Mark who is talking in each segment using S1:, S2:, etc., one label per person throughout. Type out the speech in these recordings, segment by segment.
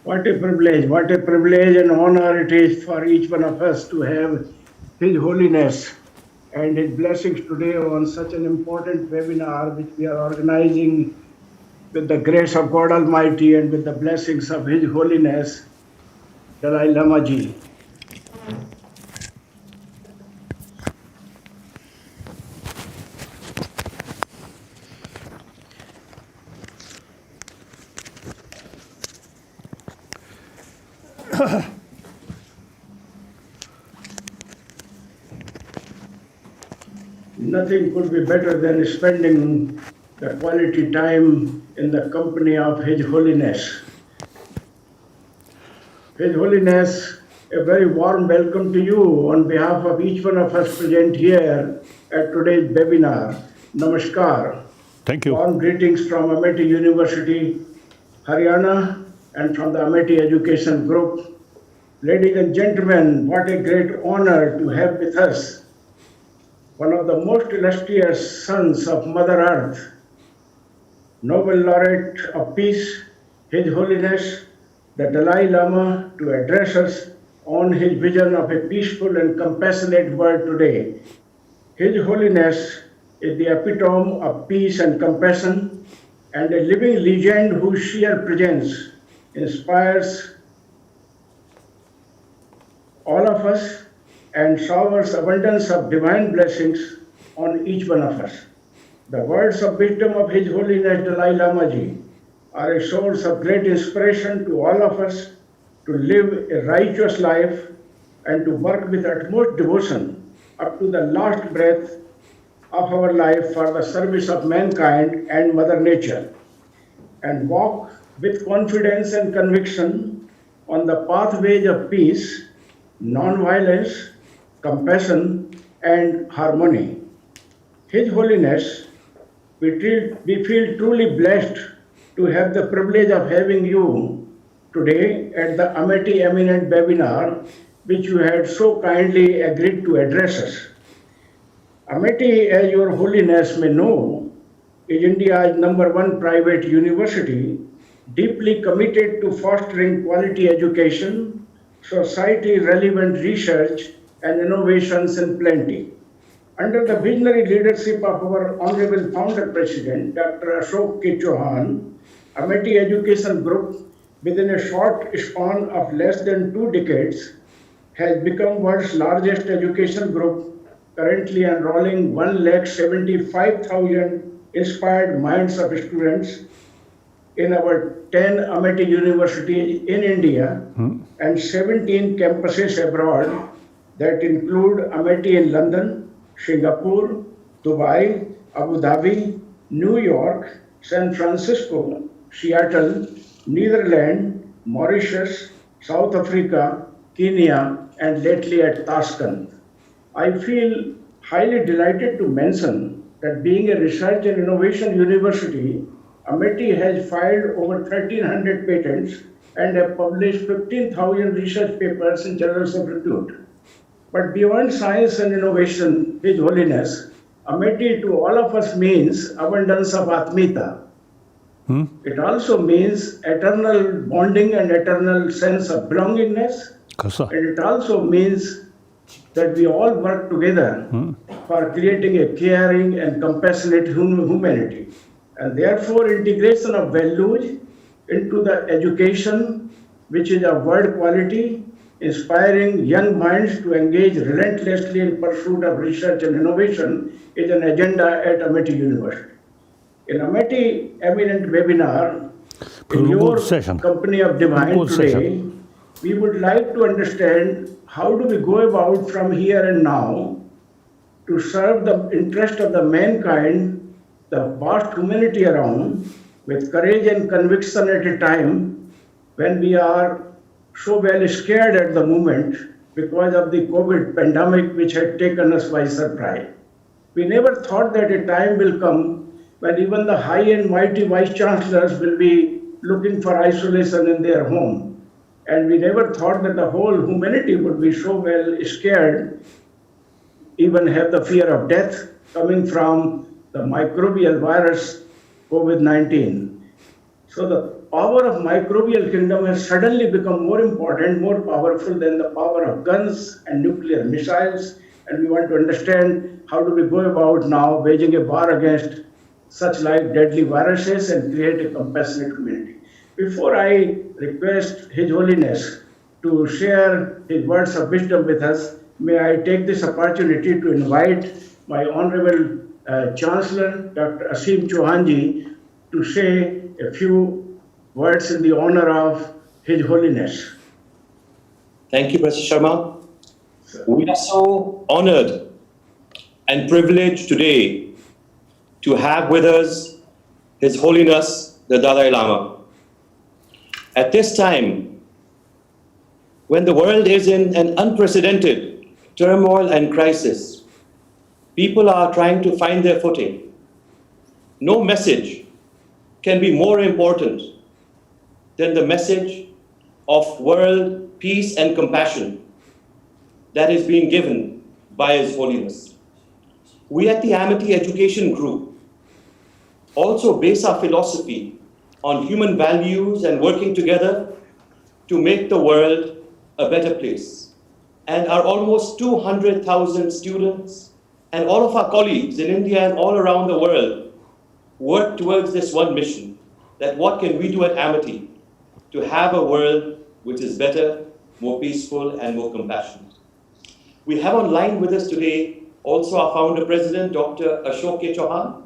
S1: What a privilege and honor it is for each one of us to have His Holiness and His blessings today on such an important webinar which we are organizing with the grace of God Almighty and with the blessings of His Holiness Dalai Lama Ji. Nothing could be better than spending the quality time in the company of His Holiness. His Holiness, a very warm welcome to you on behalf of each one of us present here at today's webinar. Namaskar.
S2: Thank you.
S1: Warm greetings from Amity University, Haryana, and from the Amity Education Group. Ladies and gentlemen, what a great honor to have with us one of the most illustrious sons of Mother Earth, Nobel Laureate of Peace, His Holiness, the Dalai Lama, to address us on his vision of a peaceful and compassionate world today. His Holiness is the epitome of peace and compassion and a living legend whose sheer presence inspires all of us and showers abundance of divine blessings on each one of us. The words of wisdom of His Holiness Dalai Lama Ji are a source of great inspiration to all of us to live a righteous life and to work with utmost devotion up to the last breath of our life for the service of mankind and Mother Nature, and walk with confidence and conviction on the pathways of peace, non-violence, compassion, and harmony. His Holiness, we feel truly blessed to have the privilege of having you today at the Amity Eminent webinar, which you had so kindly agreed to address us. Amity, as Your Holiness may know, is India's #1 private university, deeply committed to fostering quality education, society-relevant research, and innovations in plenty. Under the visionary leadership of our Honorable Founder President, Dr. Ashok K. Chauhan, Amity Education Group, within a short span of less than 2 decades, has become world's largest education group, currently enrolling 175,000 inspired minds of students in our 10 Amity universities in India and 17 campuses abroad that include Amity in London, Singapore, Dubai, Abu Dhabi, New York, San Francisco, Seattle, Netherlands, Mauritius, South Africa, Kenya, and lately at Tashkent. I feel highly delighted to mention that being a research and innovation university, Amity has filed over 1,300 patents and have published 15,000 research papers in journals of repute. But beyond science and innovation, His Holiness, Amity to all of us means abundance of Atmita. It also means eternal bonding and eternal sense of belongingness. And it also means that we all work together for creating a caring and compassionate humanity. And therefore, integration of values into the education, which is of world quality, inspiring young minds to engage relentlessly in pursuit of research and innovation, is an agenda at Amity University. In Amity Eminent webinar, in your company of divine today, we would like to understand how do we go about from here and now to serve the interest of the mankind, the vast humanity around, with courage and conviction at a time when we are so well scared at the moment because of the COVID pandemic which had taken us by surprise. We never thought that a time will come when even the high and mighty vice chancellors will be looking for isolation in their home. And we never thought that the whole humanity would be so well scared, even have the fear of death coming from the microbial virus COVID-19. So power of microbial kingdom has suddenly become more important, more powerful than the power of guns and nuclear missiles. And we want to understand how do we go about now waging a war against such like deadly viruses and create a compassionate community. Before I request His Holiness to share his words of wisdom with us, may I take this opportunity to invite my Honorable Chancellor, Dr. Asim Chauhanji, to say a few words in the honor of His Holiness.
S2: Thank you, Professor Sharma. We are so honored and privileged today to have with us His Holiness the Dalai Lama. At this time, when the world is in an unprecedented turmoil and crisis, people are trying to find their footing. No message can be more important than the message of world peace and compassion that is being given by His Holiness. We at the Amity Education Group also base our philosophy on human values and working together to make the world a better place. And our almost 200,000 students and all of our colleagues in India and all around the world work towards this one mission, that what can we do at Amity to have a world which is better, more peaceful, and more compassionate. We have online with us today also our founder president, Dr. Ashok K. Chauhan,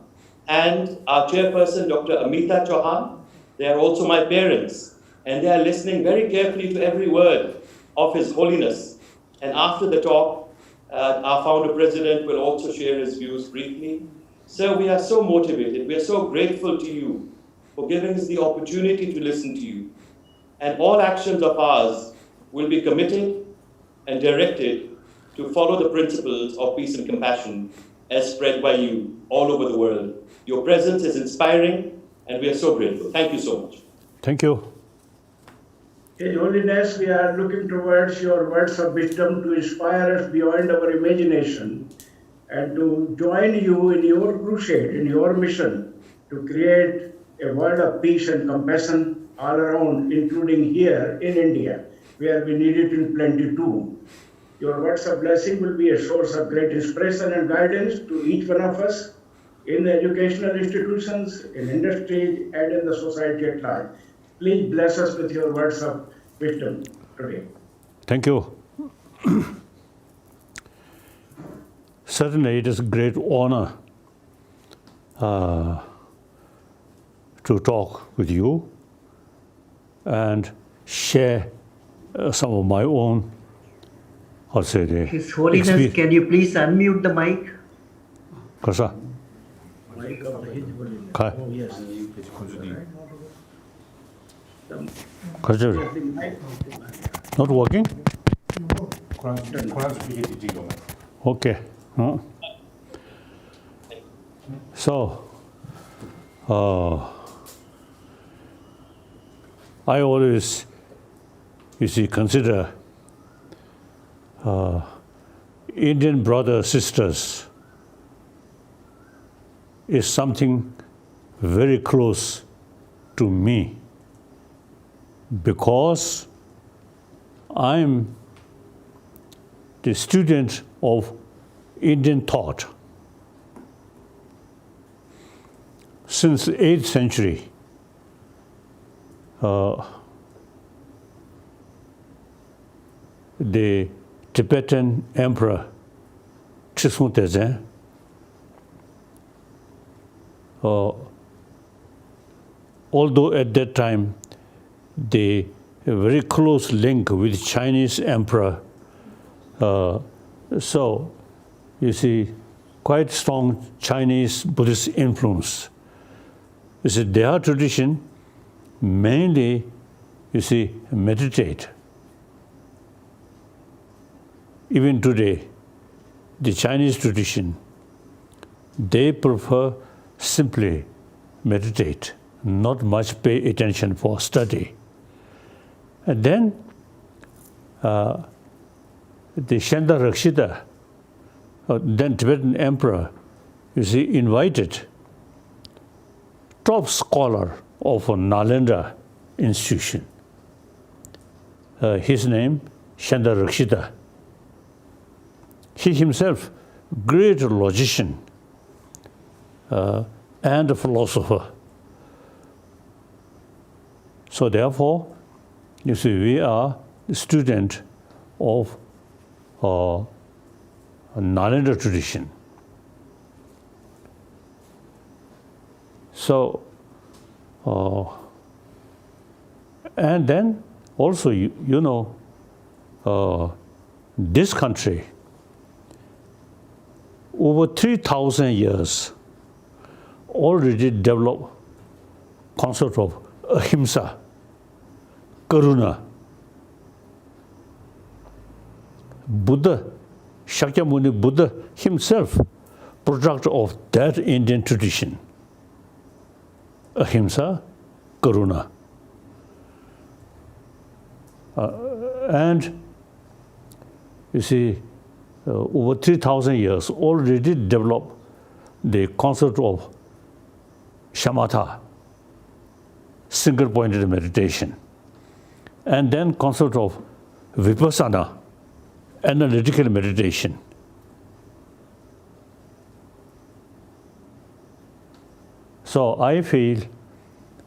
S2: and our chairperson, Dr. Amity Chauhan. They are also my parents, and they are listening very carefully to every word of His Holiness. And after the talk, our founder president will also share his views briefly. Sir, we are so motivated. We are so grateful to you for giving us the opportunity to listen to you. And all actions of ours will be committed and directed to follow the principles of peace and compassion as spread by you all over the world. Your presence is inspiring, and we are so grateful. Thank you so much.
S3: Thank you.
S1: His Holiness, we are looking towards your words of wisdom to inspire us beyond our imagination and to join you in your crusade, in your mission to create a world of peace and compassion all around, including here in India, where we need it in plenty too. Your words of blessing will be a source of great inspiration and guidance to each one of us in the educational institutions, in industry, and in the society at large. Please bless us with your words of wisdom today.
S3: Thank you. Certainly, it is a great honor to talk with you and share some of my own, I'll say,
S4: His Holiness, can you please unmute the mic?
S3: Kasa?
S1: Mic of His Holiness.
S3: Kai?
S1: Oh, yes.
S3: Kasa? Not working? Okay. Huh? So, I always, consider Indian brothers, sisters is something very close to me because I'm the student of Indian thought. Since the 8th century, the Tibetan Emperor Chisung Tezin, although at that time the very close link with Chinese emperor, so you see quite strong Chinese Buddhist influence. You see, their tradition mainly, meditate. Even today, the Chinese tradition, they prefer simply meditate, not much pay attention for study. And then the Shenda Rakshita, then Tibetan emperor, invited top scholar of Nalanda institution. His name, Shanda Rakshita. He himself, great logician and a philosopher. So therefore, you see, we are the student of Nalanda tradition. So, and then also, you know, this country, over 3,000 years, already developed concept of ahimsa, karuna. Buddha, Shakyamuni Buddha himself, product of that Indian tradition. Ahimsa, karuna. And you see, over 3,000 years already developed the concept of shamatha, single-pointed meditation, and then concept of vipassana, analytical meditation. So I feel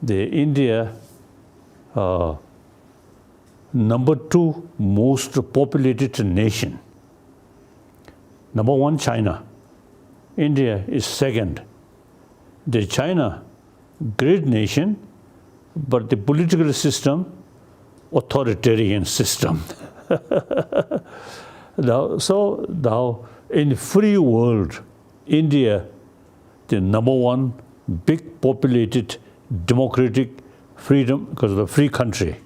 S3: the India number 2 most populated nation. Number 1, China. India is second. The China, great nation, but the political system, authoritarian system. Now, in free world, India, the number 1 big populated, democratic, freedom, because of the free country.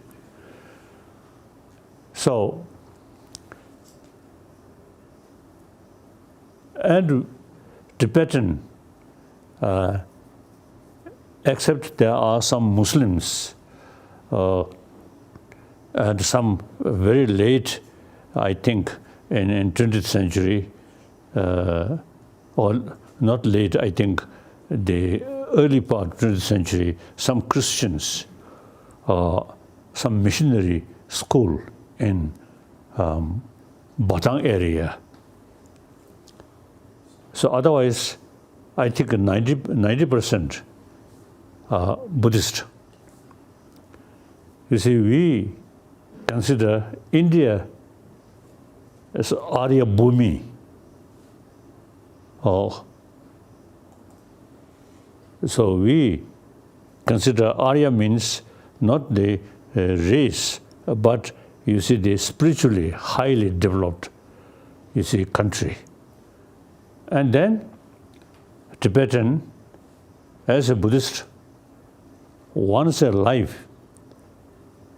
S3: So, and Tibetan, except there are some Muslims, and some very late, I think, in 20th century, or not late, I think, the early part of 20th century, some Christians, some missionary school in Batang area. So otherwise, I think 90% are Buddhist. You see, we consider India as Arya Bhumi. So we consider Arya means not the race, but you see the spiritually highly developed, you see, country. And then Tibetan, as a Buddhist, once a life,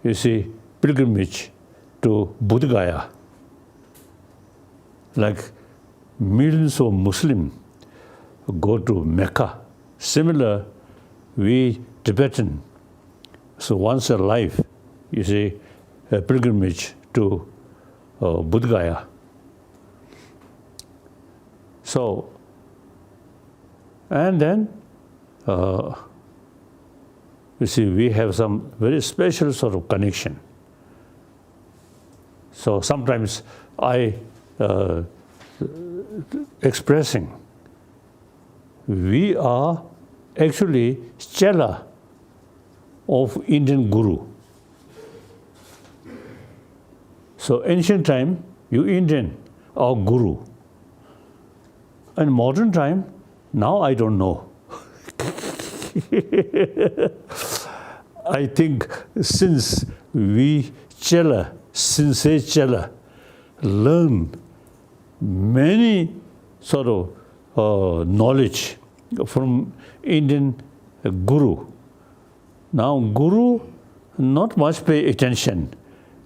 S3: you see, pilgrimage to Buddha Gaya. Like millions of Muslims go to Mecca. Similar, we Tibetan, so once a life, you see, a pilgrimage to Buddha Gaya. So, and then, you see, we have some very special sort of connection. So sometimes I expressing, we are actually chela of Indian Guru. So ancient time, you Indian are Guru. And modern time, now I don't know. I think since we chela, sincere chela, learn many sort of knowledge from Indian Guru. Now Guru not much pay attention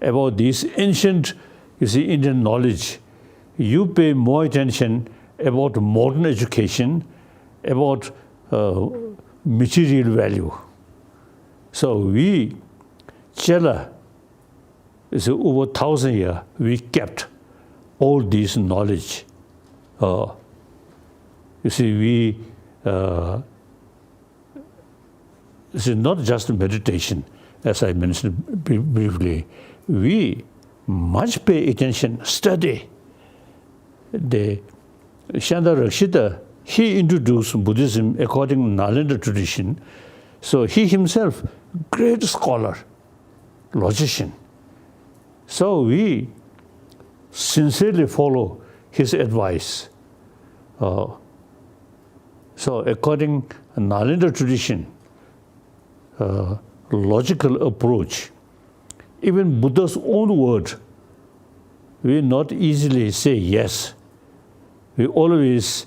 S3: about this ancient, you see, Indian knowledge. You pay more attention about modern education, about material value. So we, Chela, is over 1,000 years, we kept all this knowledge. You see, we, this is not just meditation. as I mentioned briefly, we must pay attention, study. The Shanda Rakshita, he introduced Buddhism according to Nalanda tradition. So he himself, great scholar, logician. So we sincerely follow his advice. So according to Nalanda tradition, logical approach, even Buddha's own word, we not easily say yes. We always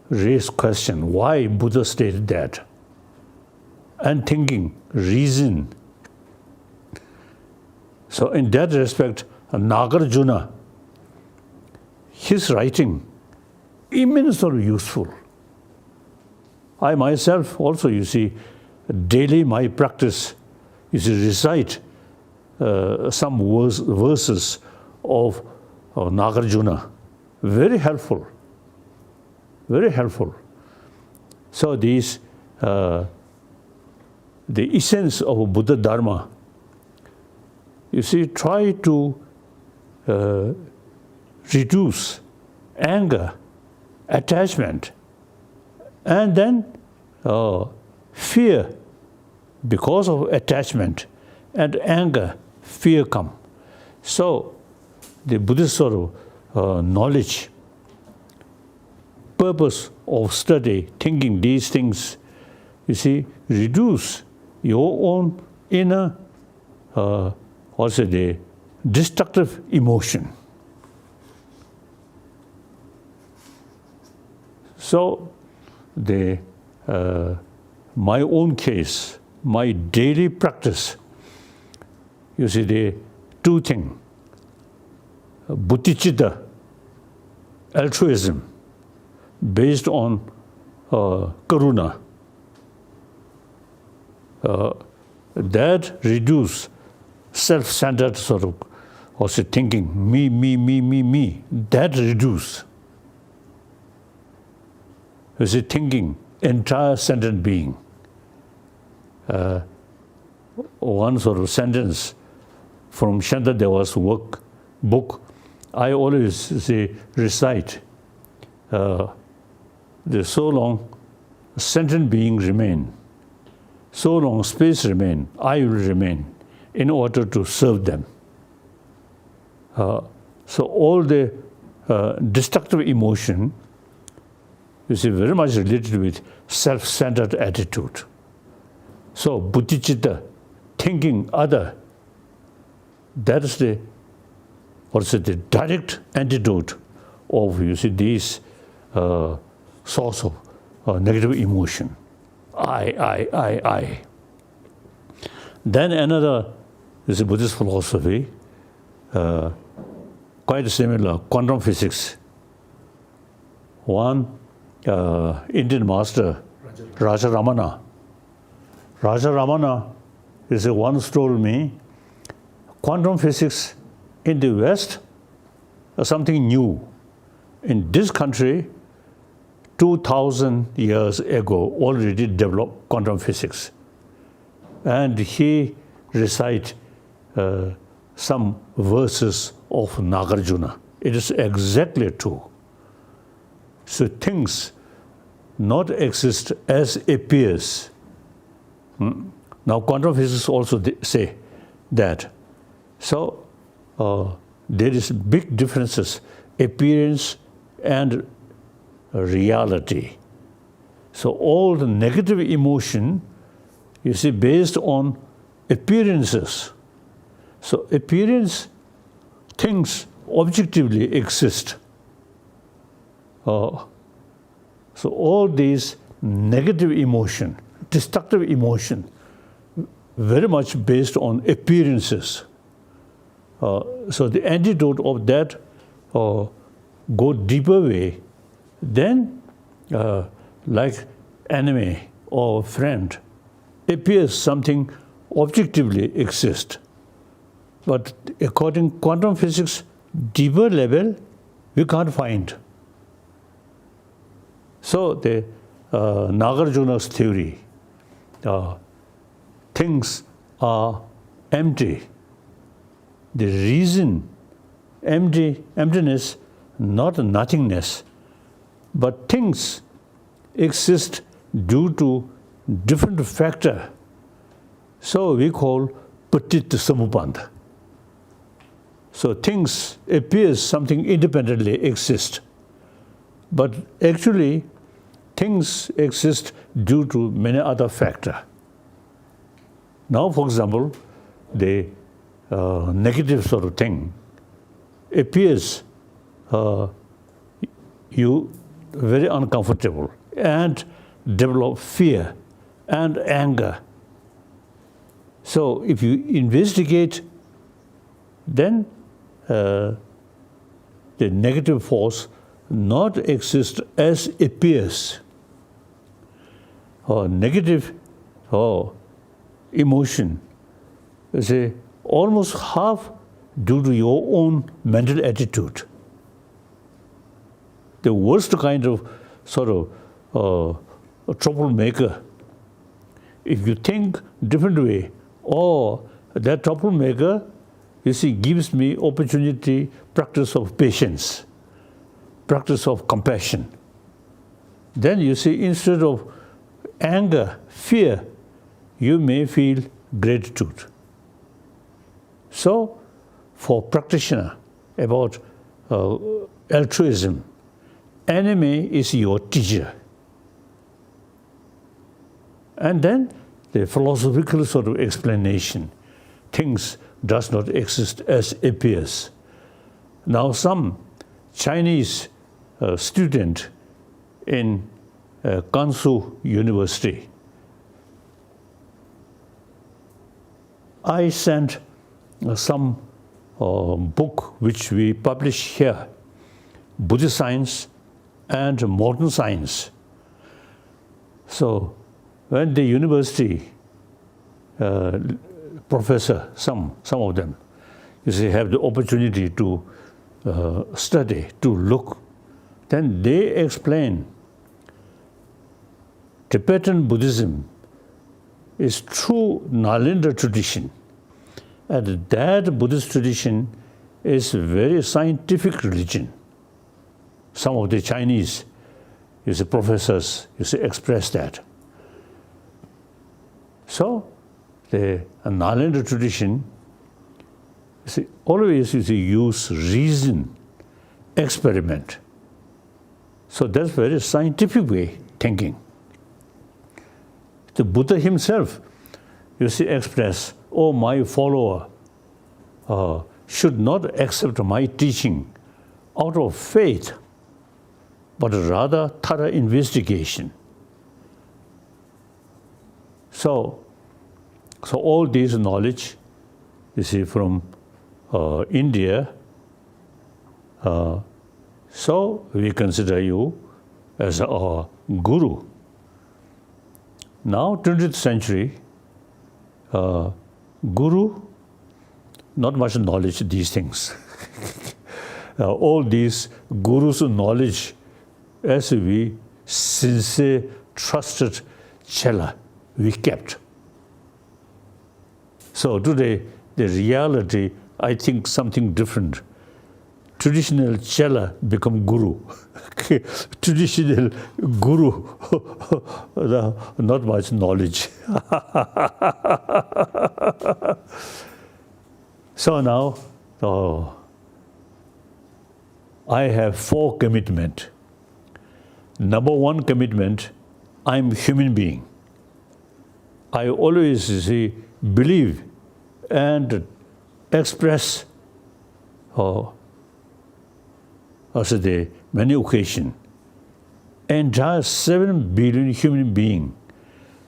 S3: raise question, why Buddha stated that? And thinking, reason. So in that respect, Nagarjuna, his writing, immensely useful. I myself also, you see, daily my practice is to recite some verses of Nagarjuna. Very helpful, very helpful. So these, the essence of Buddha Dharma, you see, try to reduce anger, attachment, and then fear. Because of attachment and anger, fear come. So the Buddhist sort of knowledge, purpose of study, thinking these things, you see, reduce your own inner, also the destructive emotion. So the my own case, my daily practice, you see, the two things, bodhicitta, altruism, based on karuna, that reduce self-centered sort of also thinking, me, that reduce. You see, thinking, entire sentient being. One sort of sentence from Shantadeva's book, I always say, recite, so long sentient being remain, so long space remain, I will remain in order to serve them. So all the destructive emotion, you see, very much related with self-centered attitude. So bodhicitta, thinking other, that is the, also the direct antidote of, you see, these source of negative emotion. I. Then another is a Buddhist philosophy, quite similar, quantum physics. One Indian master, Raja Ramana. Raja Ramana is the once told me, quantum physics in the West is something new. In this country, 2000 years ago, already developed quantum physics. And he recite some verses of Nagarjuna. It is exactly true. So things not exist as appears. Now quantum physics also say that. So there is big differences, appearance and reality. So all the negative emotion, you see, based on appearances. So appearance, things objectively exist. So all these negative emotion, destructive emotion, very much based on appearances. So the antidote of that go deeper way, then like enemy or friend appears something objectively exist. But according to quantum physics, deeper level we can't find. So the Nagarjuna's theory, things are empty. The reason, emptiness, not nothingness, but things exist due to different factor. So we call patit samupanda. So things appears something independently exist, but actually things exist due to many other factors. Now, for example, the negative sort of thing appears you very uncomfortable and develop fear and anger. So if you investigate, then the negative force not exist as appears. Or negative emotion is almost half due to your own mental attitude. The worst kind of sort of a troublemaker, if you think different way, or that troublemaker, you see, gives me opportunity, practice of patience, practice of compassion. Then you see, instead of anger, fear, you may feel gratitude. So, for practitioner about altruism, enemy is your teacher. And then the philosophical sort of explanation, things does not exist as appears. Now some Chinese student in Gansu University, I sent some book which we publish here, Buddhist Science and Modern Science. So when the university professor, some of them, you see, have the opportunity to study, to look, then they explain Tibetan Buddhism is true Nalanda tradition, and that Buddhist tradition is very scientific religion. Some of the Chinese, you see, professors, you see, express that. So, the Nalanda tradition, you see, always you see, use reason, experiment. So that's very scientific way thinking. The Buddha himself, you see, express, oh, my follower should not accept my teaching out of faith, but rather thorough investigation. So all this knowledge, you see, from India, so we consider you as our guru. Now, 20th century, guru, not much knowledge, these things. All these gurus' knowledge, as we sincere, trusted chela, we kept. So today, the reality, I think something different. Traditional chela become guru. Traditional guru, not much knowledge. So now, I have 4 commitments. Number 1 commitment, I'm a human being. I always see, believe and express as the many occasions. Entire 7 billion human beings,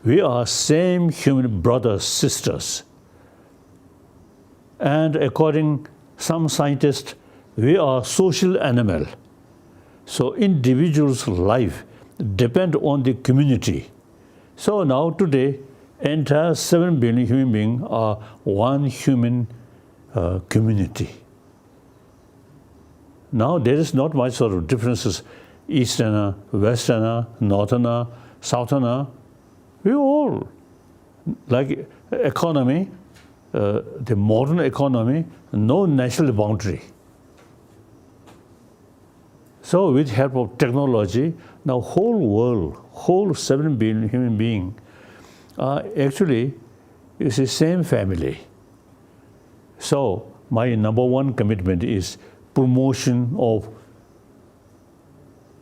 S3: we are same human brothers, sisters. And according some scientists, we are social animal. So individual's life depend on the community. So now today, entire 7 billion human beings are one human community. Now there is not much sort of differences, Easterner, Westerner, Northerner, Southerner. We all, like economy, the modern economy, no national boundary. So with help of technology, now whole world, whole 7 billion human beings are actually is the same family. So my number one commitment is promotion of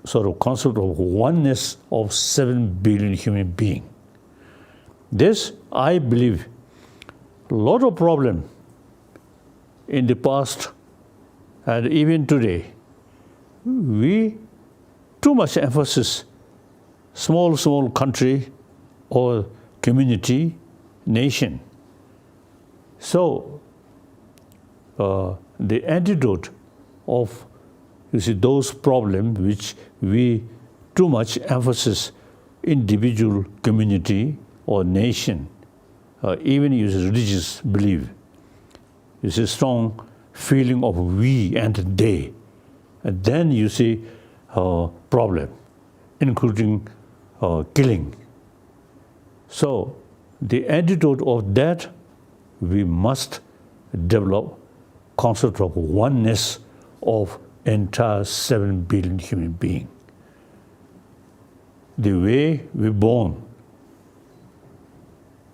S3: sort of concept of oneness of 7 billion human beings. This, I believe, a lot of problem in the past and even today, we too much emphasis small country or community, nation. So the antidote of those problems which we too much emphasis individual, community or nation, even use religious belief, is a strong feeling of we and they. And then you see problem, including killing. So the antidote of that, we must develop concept of oneness of entire 7 billion human beings. The way we're born,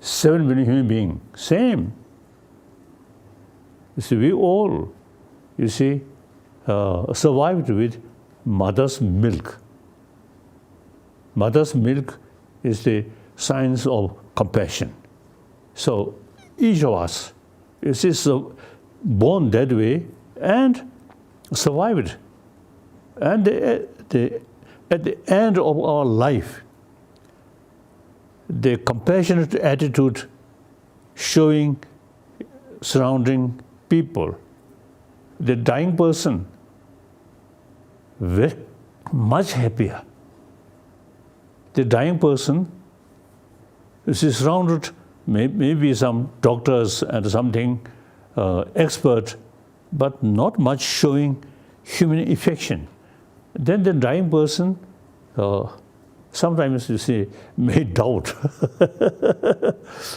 S3: 7 billion human beings, same. You see, we all, survived with mother's milk. Mother's milk is the signs of compassion. So each of us is born that way and survived. And at the end of our life, the compassionate attitude showing surrounding people, the dying person, very much happier. The dying person is surrounded, maybe some doctors and something expert, but not much showing human affection. Then the dying person, sometimes may doubt.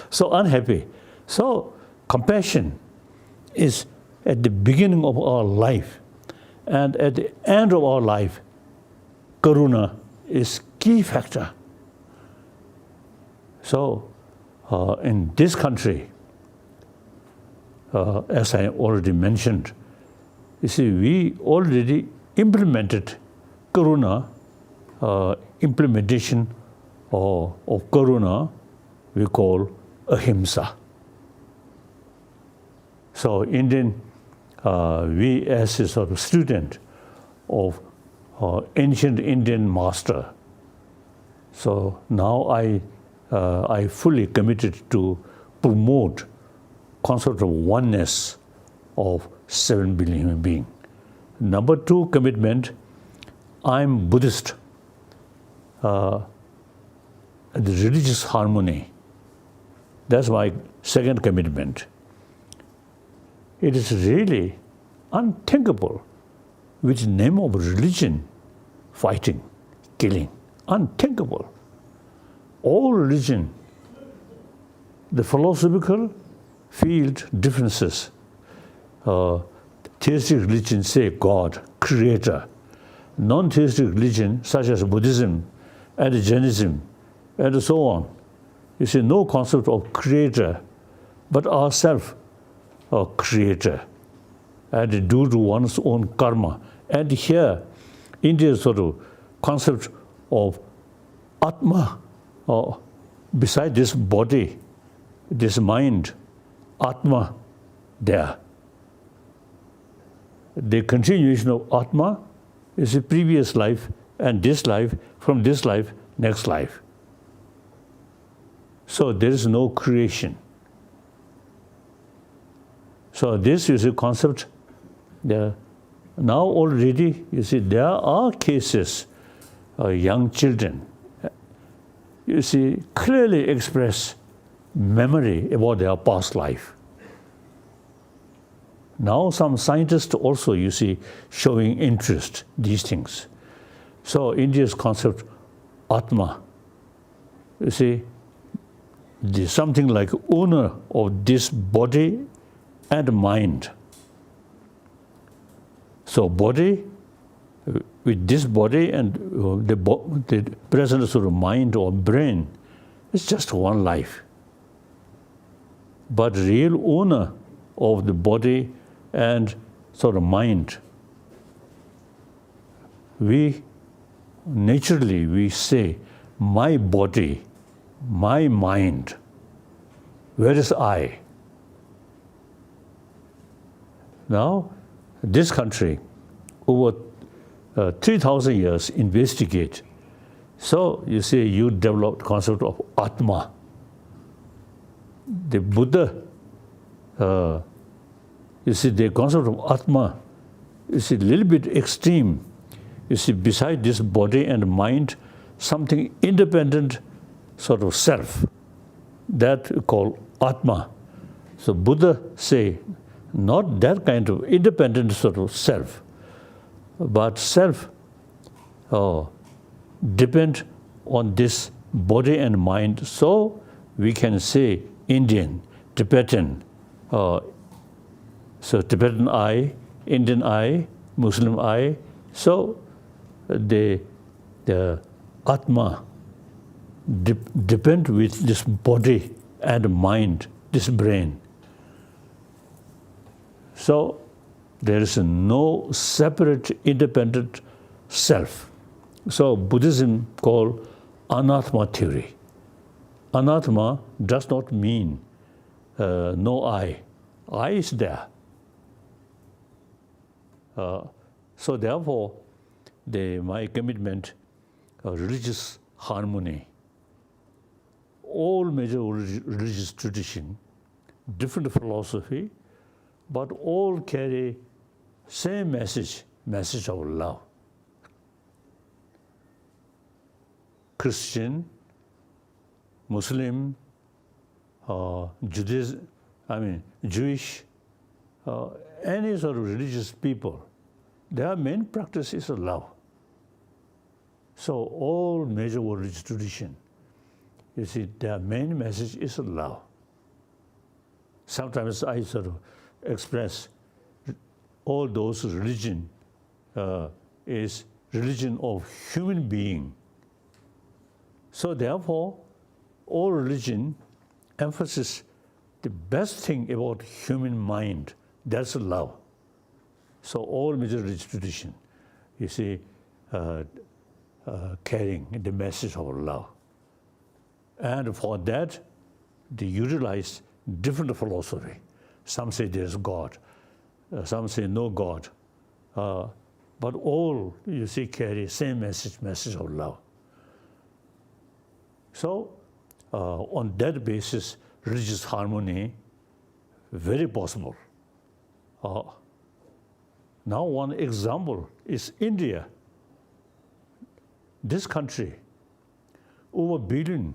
S3: So unhappy. So compassion is at the beginning of our life, and at the end of our life, karuna is key factor. So in this country, as I already mentioned, we already implemented karuna, implementation of karuna we call ahimsa. So Indian, we as a sort of student of ancient Indian master, so now I fully committed to promote concept of oneness of 7 billion human beings. Number 2 commitment, I'm Buddhist. The religious harmony, that's my second commitment. It is really unthinkable with the name of religion, fighting, killing, unthinkable. All religion, the philosophical field differences. Theistic religion say God, creator. Non-theistic religion such as Buddhism and Jainism and so on, no concept of creator, but ourself a creator, and due to one's own karma. And here, India's sort of concept of Atma, beside this body, this mind, Atma, there. The continuation of Atma is a previous life, and this life, from this life, next life. So there is no creation. So this is a concept. Now already, there are cases, young children, clearly express memory about their past life. Now some scientists also, showing interest, these things. So India's concept, Atma, something like owner of this body and mind. So body, with this body and the present sort of mind or brain, it's just one life. But real owner of the body and sort of mind, we say, my body, my mind, where is I? Now, this country, over 3,000 years, investigate. So, you see, you developed concept of Atma. The Buddha, you see, the concept of Atma is a little bit extreme. You see, beside this body and mind, something independent sort of self, that we call Atma. So Buddha say, not that kind of independent sort of self, but self depend on this body and mind. So we can say Indian, Tibetan, so Tibetan I, Indian I, Muslim I. So the Atma depend with this body and mind, this brain. So there is no separate, independent self. So Buddhism called Anatma theory. Anatma does not mean no I. I is there. So therefore, my commitment, religious harmony, all major religious tradition, different philosophy, but all carry same message of love. Christian, Muslim, Judaism, Jewish, any sort of religious people, their main practice is love. So all major religious tradition, you see, their main message is love. Sometimes I sort of express all those religion is religion of human being. So therefore, all religion emphasizes the best thing about human mind, that's love. So all major religious tradition, you see, carrying the message of love. And for that, they utilize different philosophy. Some say there's God, some say no God, but all, you see, carry same message of love. So on that basis, religious harmony, very possible. Now one example is India. This country, over billion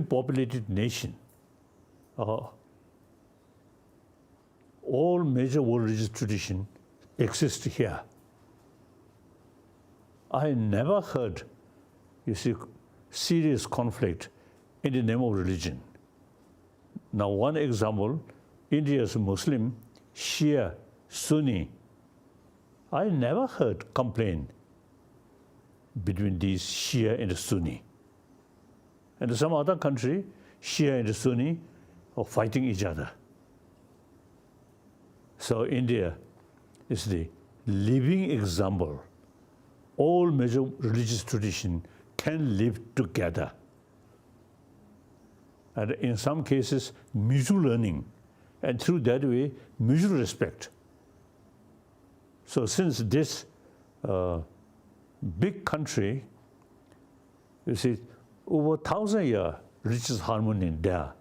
S3: populated nation. All major world religious tradition exist here. I never heard, you see, serious conflict in the name of religion. Now one example, India's Muslim, Shia, Sunni. I never heard complaint between these Shia and Sunni. And some other country, Shia and Sunni are fighting each other. So India is the living example. All major religious traditions can live together. And in some cases, mutual learning. And through that way, mutual respect. So since this big country, you see, over 1,000 years, religious harmony there.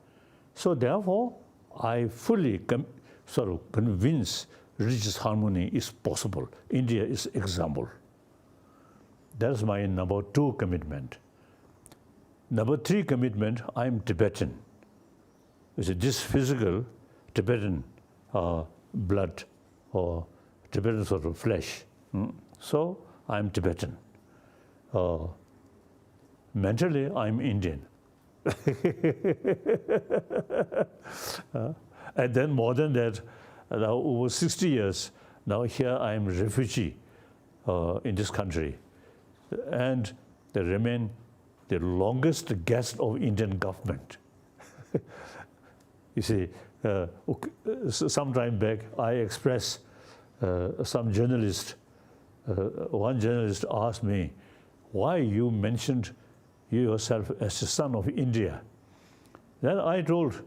S3: So therefore, I fully convinced religious harmony is possible. India is example. That's my number 2 commitment. Number 3 commitment, I'm Tibetan. You see, this physical Tibetan blood or Tibetan sort of flesh. So I'm Tibetan. Mentally, I'm Indian. And then more than that, now over 60 years, now here I am a refugee in this country. And they remain the longest guest of Indian government. You see, some time back, I expressed some journalist, one journalist asked me, why you mentioned yourself as the son of India? Then I told,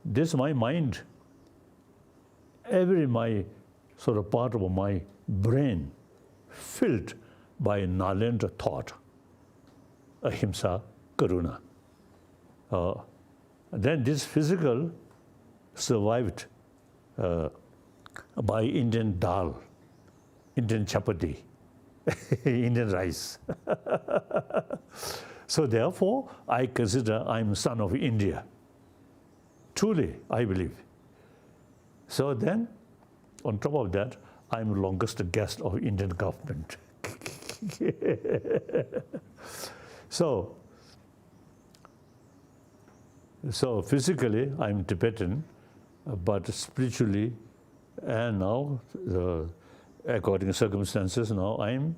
S3: this is my mind. Every my sort of part of my brain filled by Nalendra thought, ahimsa, karuna. Then this physical survived by Indian dal, Indian chapati, Indian rice. So therefore, I consider I'm son of India. Truly, I believe. So then, on top of that, I'm the longest guest of Indian government. So physically, I'm Tibetan, but spiritually, and now, according to circumstances, now I'm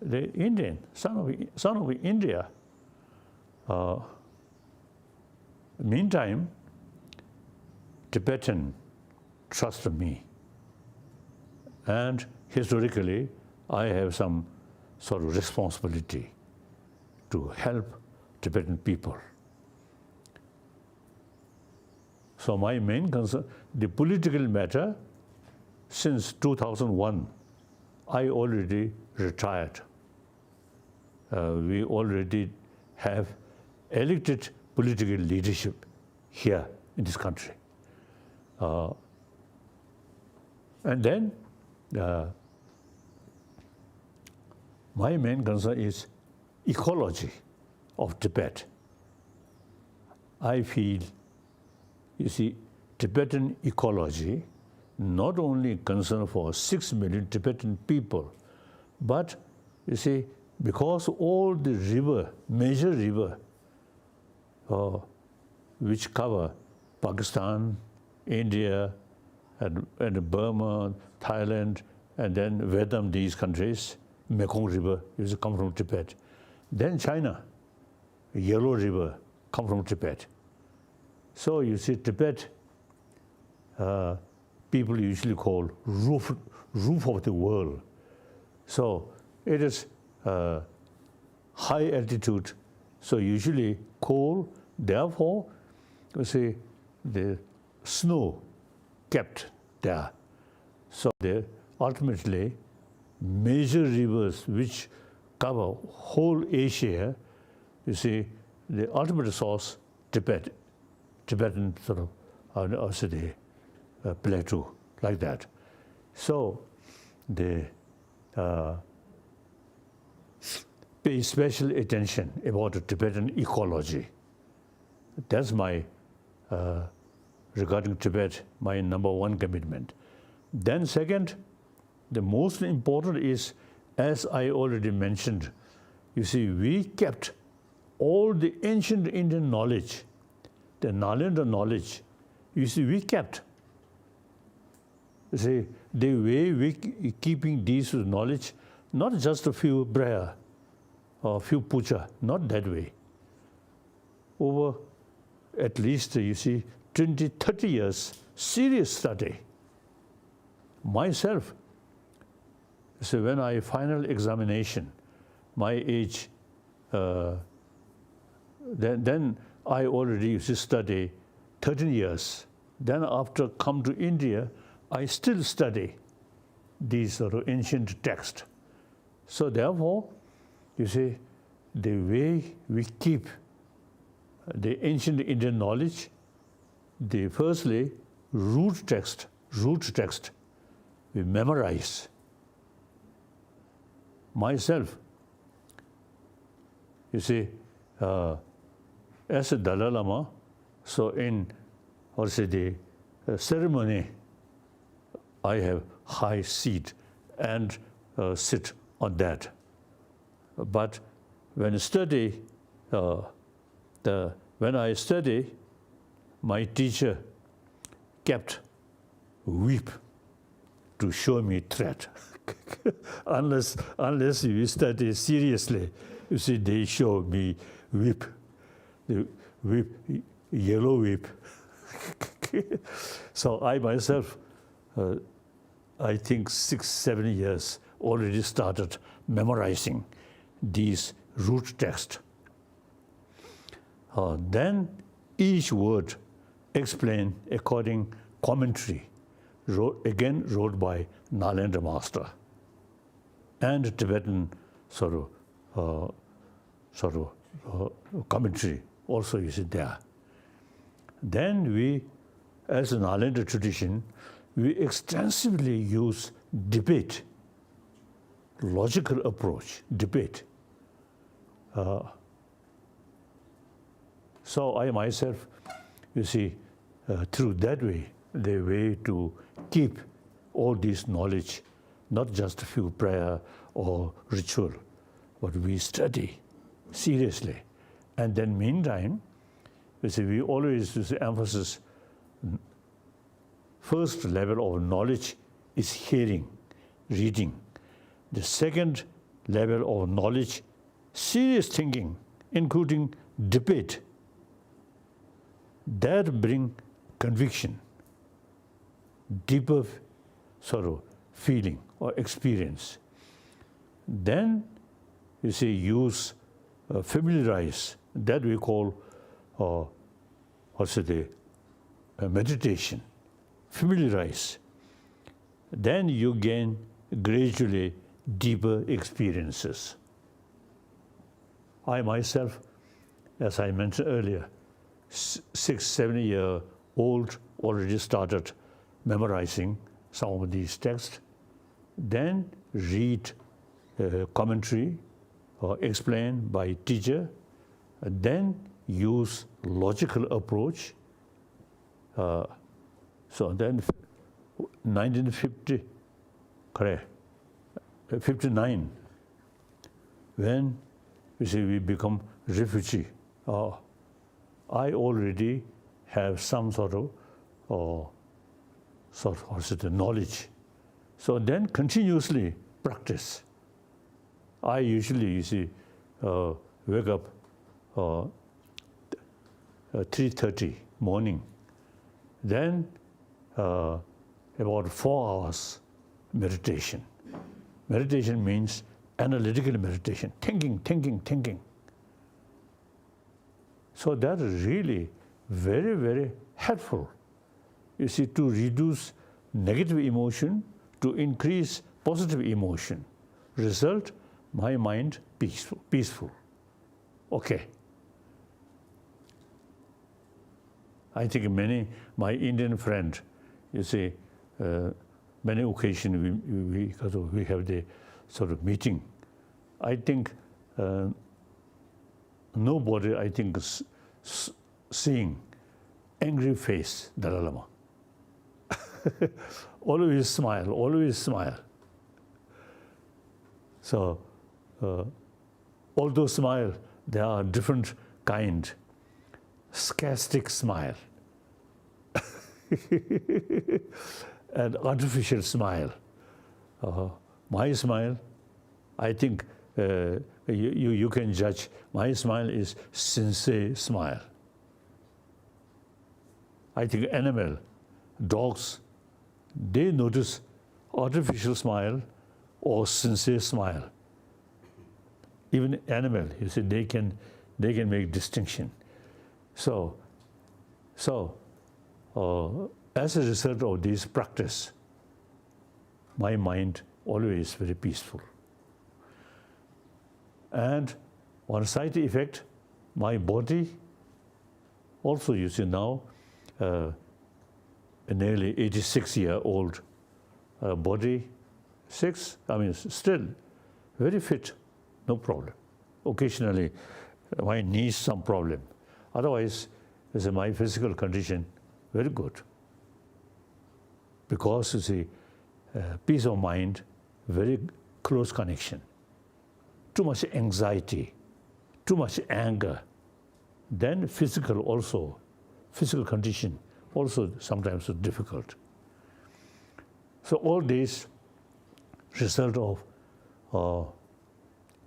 S3: the Indian, son of India. Meantime, Tibetan trust me. And historically, I have some sort of responsibility to help Tibetan people. So my main concern, the political matter, since 2001, I already retired. We already have elected political leadership here in this country. And then my main concern is ecology of Tibet. I feel, you see, Tibetan ecology not only concern for 6 million Tibetan people, but you see, because all the river, major river, which cover Pakistan, India, and Burma, Thailand, and then Vietnam, these countries, Mekong River used to come from Tibet. Then China, Yellow River, come from Tibet. So you see, Tibet, people usually call roof of the world. So it is high altitude, so usually cold. Therefore, you see, the snow kept there. So ultimately, major rivers which cover whole Asia, you see, the ultimate source, Tibetan sort of also the plateau, like that. So they pay special attention about the Tibetan ecology. That's my, regarding Tibet, my #1 commitment. Then second, the most important is, as I already mentioned, you see, we kept all the ancient Indian knowledge, the Nalanda knowledge, you see, we kept. You see, the way we keeping these knowledge, not just a few prayer or few puja, not that way. Over at least, you see, 20, 30 years, serious study. Myself, so when I final examination, my age, then I already used to study 13 years. Then after come to India, I still study these sort of ancient texts. So therefore, you see, the way we keep the ancient Indian knowledge, the firstly, root text, we memorize. Myself, you see, as a Dalai Lama, so in, the ceremony, I have high seat and sit on that. But when I study when I study, my teacher kept weep to show me threat. unless you study seriously, you see, they show me weep, yellow weep. So I myself, I think 6-7 years already started memorizing these root texts. Then each word explained according commentary, wrote by Nalendra Master, and Tibetan commentary also is there. Then we, as a Nalendra tradition, we extensively use debate, logical approach, debate. So I myself, you see, through that way, the way to keep all this knowledge, not just a few prayer or ritual, but we study seriously. And then meantime, you see, we always use the emphasis, first level of knowledge is hearing, reading. The second level of knowledge, serious thinking, including debate. That bring conviction, deeper feeling or experience. Then, you see, use, familiarize, that we call meditation. Familiarize. Then you gain gradually deeper experiences. I myself, as I mentioned earlier, 6-7 year old already started memorizing some of these texts. Then read commentary explained by teacher. Then use logical approach. So then 1950, correct, 59, when you see we become refugee, I already have some sort of knowledge. So then continuously practice. I usually, you see, wake up 3:30 morning. Then about 4 hours meditation. Meditation means analytical meditation, thinking. So that is really very, very helpful. You see, to reduce negative emotion, to increase positive emotion. Result, my mind peaceful. Okay. I think my Indian friend, you see, many occasions we have the sort of meeting. I think nobody, I think, seeing angry face Dalai Lama. Always smile. So, although smile, there are different kind. Sarcastic smile and artificial smile. My smile, I think you can judge. My smile is sincere smile. I think animal, dogs, they notice artificial smile or sincere smile. Even animal, you see, they can make distinction. So, as a result of this practice, my mind always very peaceful. And one side effect, my body also, you see now, a nearly 86-year-old body, still very fit, no problem. Occasionally, my knees some problem. Otherwise, my physical condition very good. Because, you see, peace of mind, very close connection. Too much anxiety, too much anger, then physical condition also sometimes is difficult. So all these result of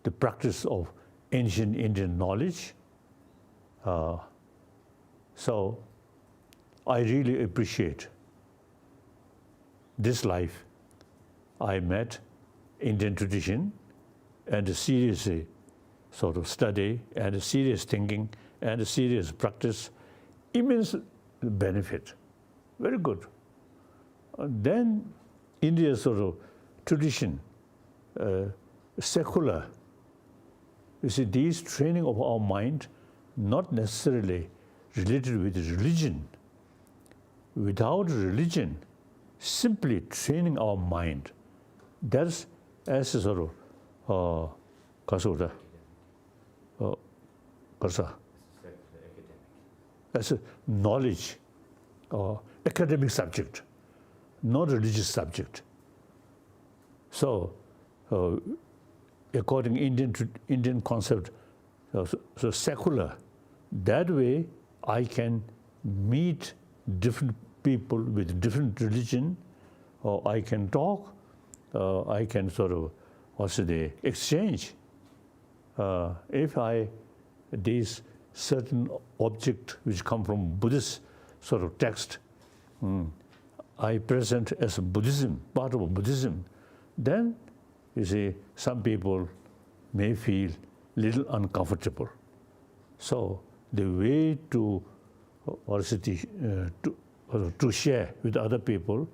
S3: the practice of ancient Indian knowledge. So I really appreciate this life. I met Indian tradition and seriously sort of study and serious thinking and serious practice, immense benefit. Very good. Then India's sort of tradition, secular. You see, these training of our mind, not necessarily related with religion. Without religion, simply training our mind, that's as a sort of as a knowledge or academic subject, not religious subject. So, according Indian concept, so secular, that way I can meet different people with different religion, or I can talk, I can sort of exchange. If these certain objects which come from Buddhist sort of text, I present as Buddhism, part of Buddhism, then you see some people may feel little uncomfortable. So the way to share with other people,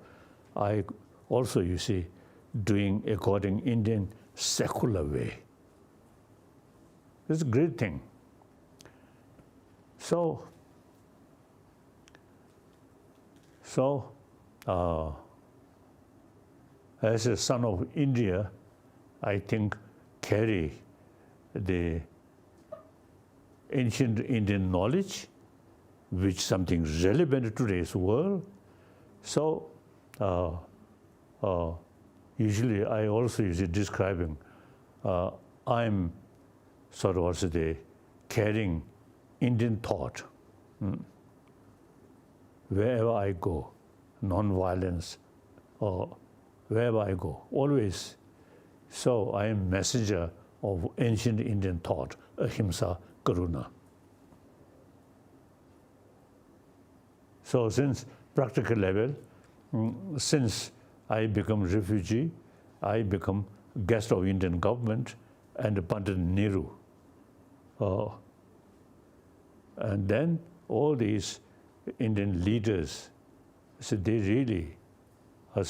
S3: I also, you see, doing according Indian secular way. It's a great thing. So as a son of India, I think carry the ancient Indian knowledge, which something relevant to today's world. So usually I also use it describing I'm sort of also carrying Indian thought wherever I go, non-violence, or wherever I go, always. So I am messenger of ancient Indian thought, ahimsa, karuna. So since practical level, since I become refugee, I become guest of Indian government and Pandit Nehru. And then all these Indian leaders, so they really are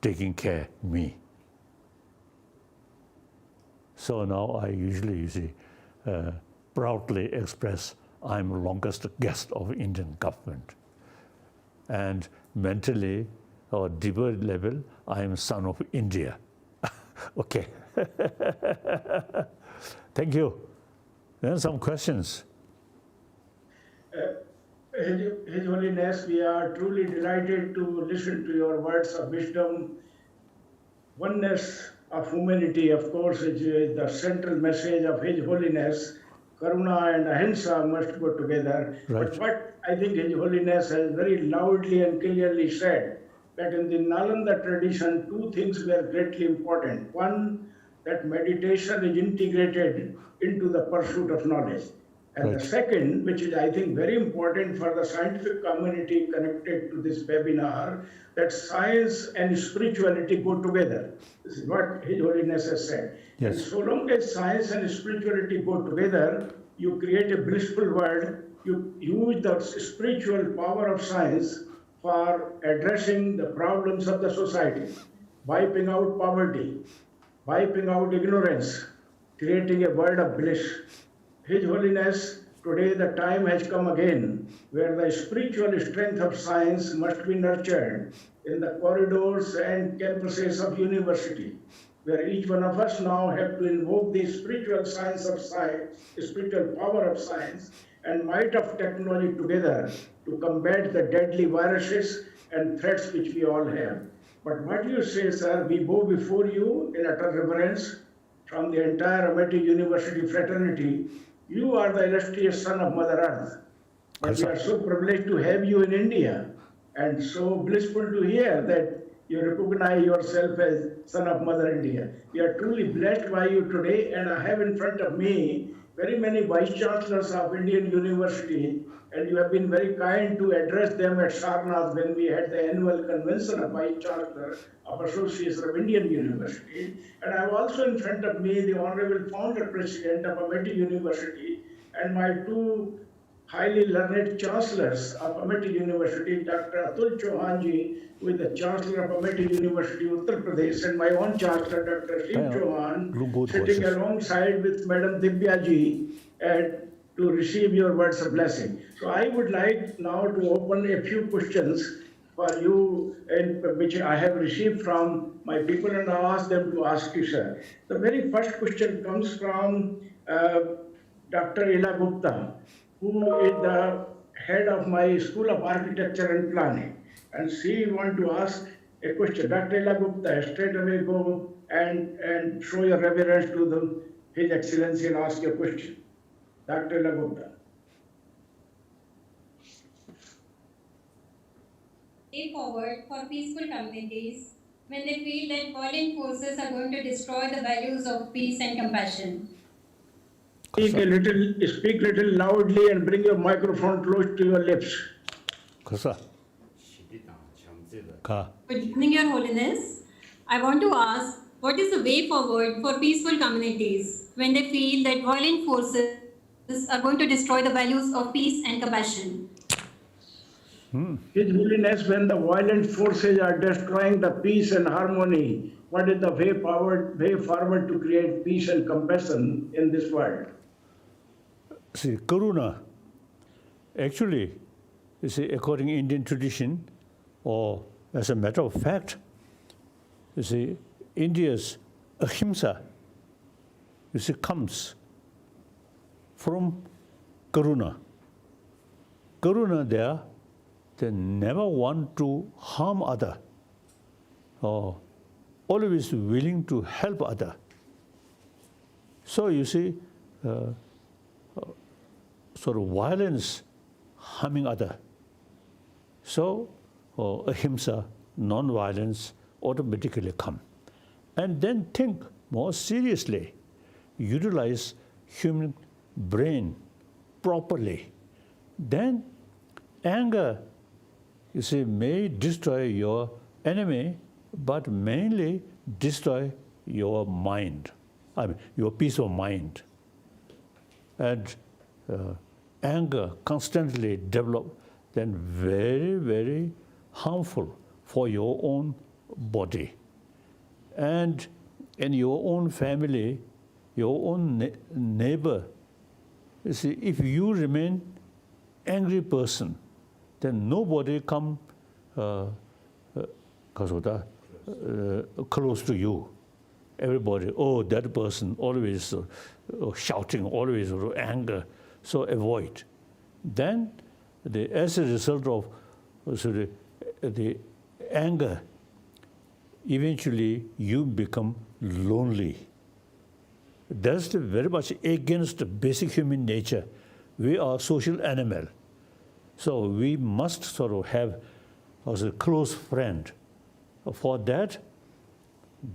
S3: taking care of me. So now I usually, you see, proudly express I'm longest guest of Indian government. And mentally, or deeper level, I am son of India. Okay. Thank you. Then some questions.
S1: His Holiness, we are truly delighted to listen to your words of wisdom. Oneness of humanity, of course, is the central message of His Holiness. Karuna and ahimsa must go together.
S3: Right.
S1: But what I think His Holiness has very loudly and clearly said, that in the Nalanda tradition, two things were greatly important. One, that meditation is integrated into the pursuit of knowledge. And
S3: Right.
S1: the second, which is I think very important for the scientific community connected to this webinar, that science and spirituality go together. This is what His Holiness has said.
S3: Yes.
S1: And so long as science and spirituality go together, you create a blissful world. You use the spiritual power of science for addressing the problems of the society, wiping out poverty, wiping out ignorance, creating a world of bliss. His Holiness, today the time has come again where the spiritual strength of science must be nurtured in the corridors and campuses of university, where each one of us now have to invoke the spiritual science of science, spiritual power of science, and might of technology together to combat the deadly viruses and threats which we all have. But what you say, sir, we bow before you in utter reverence. from the entire Amity University fraternity, you are the illustrious son of Mother Earth. But we are so privileged to have you in India and so blissful to hear that you recognize yourself as son of Mother India. We are truly blessed by you today, and I have in front of me very many vice chancellors of Indian University, and you have been very kind to address them at Sarnath when we had the annual convention of vice chancellor of Association of Indian University. And I have also in front of me the honorable founder president of Amity University and my two highly learned chancellors of Amity University, Dr. Atul Chauhanji, who is the chancellor of Amity University, Uttar Pradesh, and my own chancellor, Dr. Shiv Chauhan, sitting alongside with Madam Divyaji and to receive your words of blessing. So I would like now to open a few questions for you, which I have received from my people, and I ask them to ask you, sir. The very first question comes from Dr. Ila Gupta, who is the head of my School of Architecture and Planning. And she wants to ask a question. Dr. Ila Gupta, straight away go and show your reverence to His Excellency and ask your question. Dr. Ila Gupta.
S5: Way forward for peaceful communities when they feel that violent forces are going to destroy the values of peace and compassion.
S1: Speak little loudly and bring your microphone close to your lips.
S5: Good evening, Your Holiness. I want to ask, what is the way forward for peaceful communities when they feel that violent forces are going to destroy the values of peace and compassion?
S1: His Holiness, when the violent forces are destroying the peace and harmony, what is the way forward to create peace and compassion in this world?
S3: See, Karuna, actually, you see, according to Indian tradition, or as a matter of fact, you see, India's ahimsa, you see, comes from Karuna. Karuna there, they never want to harm other, or always willing to help other. So you see, sort of violence harming other. So ahimsa, non-violence automatically come. And then think more seriously, utilize human brain properly. Then anger, you see, may destroy your enemy, but mainly destroy your mind, your peace of mind. And anger constantly develop, then very, very harmful for your own body. And in your own family, your own neighbor, you see, if you remain angry person, then nobody come close to you. Everybody, oh, that person always shouting, always anger, so avoid. Then, as a result of the anger, eventually you become lonely. That's very much against the basic human nature. We are social animal. So we must sort of have as a close friend. For that,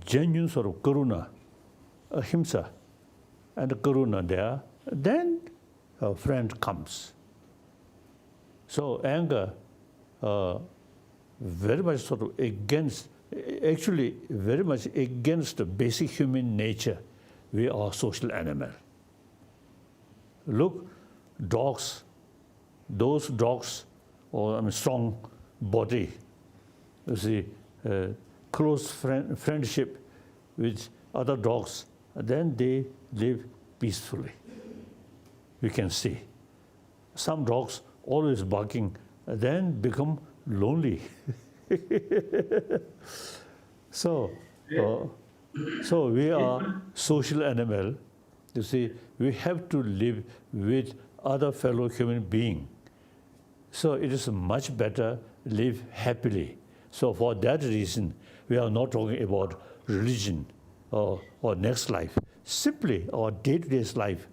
S3: genuine sort of karuna, ahimsa, and karuna there, then a friend comes. So anger, very much sort of against, actually very much against the basic human nature. We are social animal. Look, dogs, those dogs, or strong body, you see, close friendship with other dogs, then they live peacefully. We can see. Some dogs always barking, then become lonely. So we are social animal. You see, we have to live with other fellow human being. So it is much better live happily. So for that reason, we are not talking about religion or next life. simply our day-to-day life,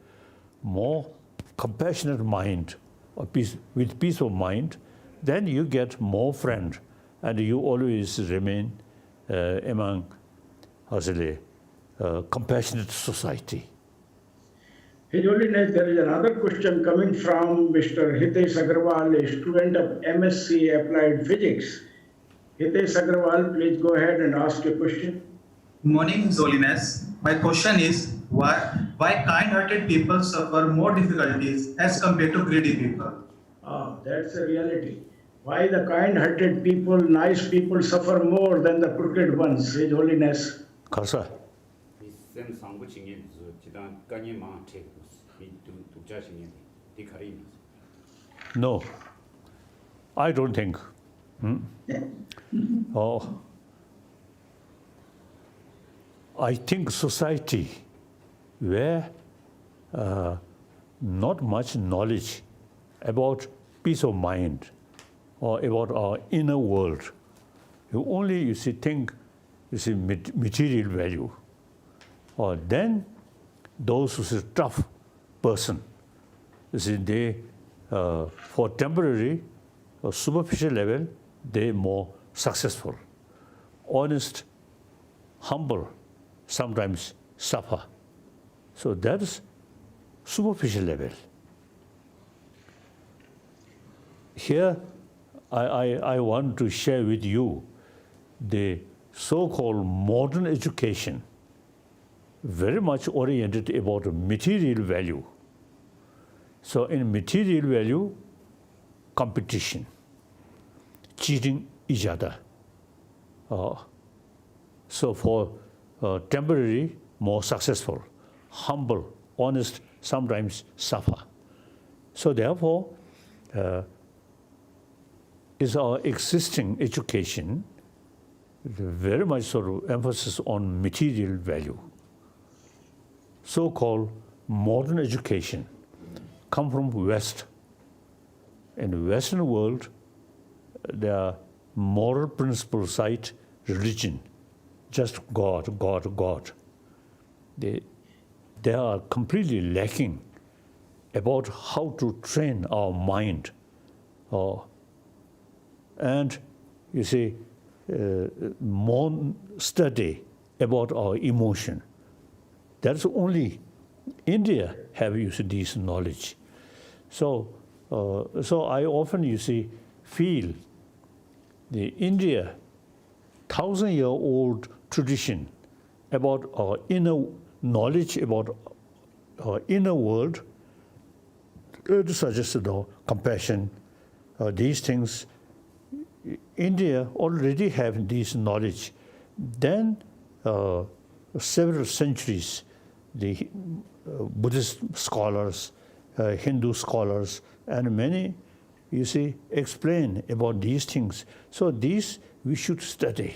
S3: more compassionate mind, or with peace of mind, then you get more friends, and you always remain among, compassionate society.
S1: His Holiness, there is another question coming from Mr. Hitesh Agarwal, a student of MSc Applied Physics. Hitesh Agarwal, please go ahead and ask your question.
S6: Good morning, His Holiness. My question is, why kind-hearted people suffer more difficulties as compared to greedy people?
S1: That's the reality. Why the kind-hearted people, nice people suffer more than the crooked ones, His Holiness?
S3: Kasa. No, I don't think. I think society where not much knowledge about peace of mind or about our inner world. You only think material value. Or then those who say tough person, they for temporary or superficial level, they more successful. Honest, humble, sometimes suffer. So that is superficial level. Here, I want to share with you the so-called modern education, very much oriented about material value. So in material value, competition, cheating each other. So for temporary, more successful, humble, honest, sometimes suffer. So therefore, is our existing education very much sort of emphasis on material value. So-called modern education come from West. In the Western world, there are moral principles side religion, just God, God, God. They are completely lacking about how to train our mind. And you see, more study about our emotion. That's only India have this knowledge. So I often feel the India 1,000-year-old tradition about our inner knowledge about our inner world, suggested compassion, these things. India already have this knowledge. Then several centuries, the Buddhist scholars, Hindu scholars, and many, explain about these things. So these we should study.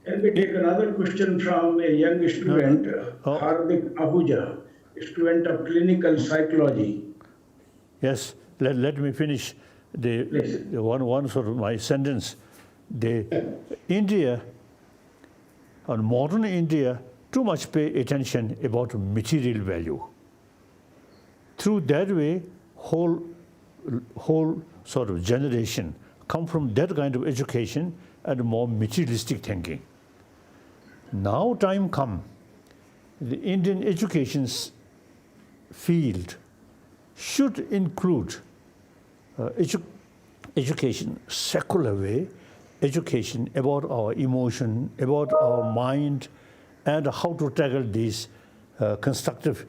S1: Can we take another question from a young student, Hardik Ahuja, student of clinical psychology?
S3: Yes, let me finish the one sort of my sentence. India, or modern India, too much pay attention about material value. Through that way, whole sort of generation come from that kind of education and more materialistic thinking. Now time come, the Indian education field should include education, secular way, education about our emotion, about our mind, and how to tackle these destructive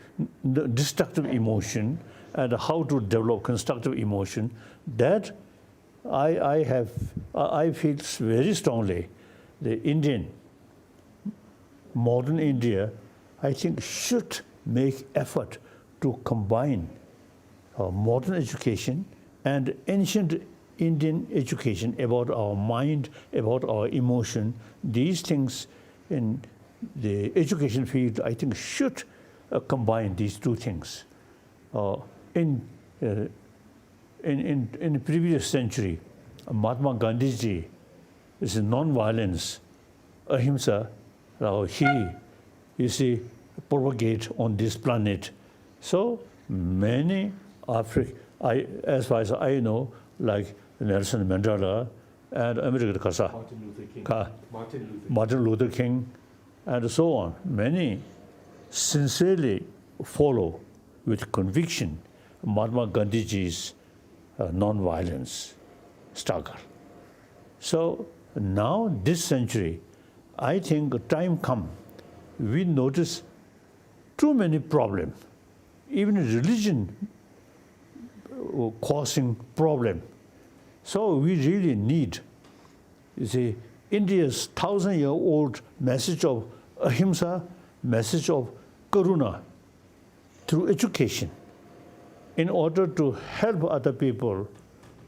S3: emotion, and how to develop constructive emotion. That I feel very strongly the Indian, modern India, I think should make effort to combine modern education and ancient Indian education about our mind, about our emotion. These things in the education field, I think, should combine these two things. In the previous century, Mahatma Gandhi ji is non-violence, ahimsa. He you see, propagate on this planet. So many as far as I know, like Nelson Mandela and America Kasa, Martin Luther King, and so on. Many sincerely follow with conviction Mahatma Gandhiji's non-violence struggle. So now, this century, I think time come, we notice too many problems, even religion causing problem. So we really need, you see, India's 1,000-year-old message of ahimsa, message of karuna through education in order to help other people,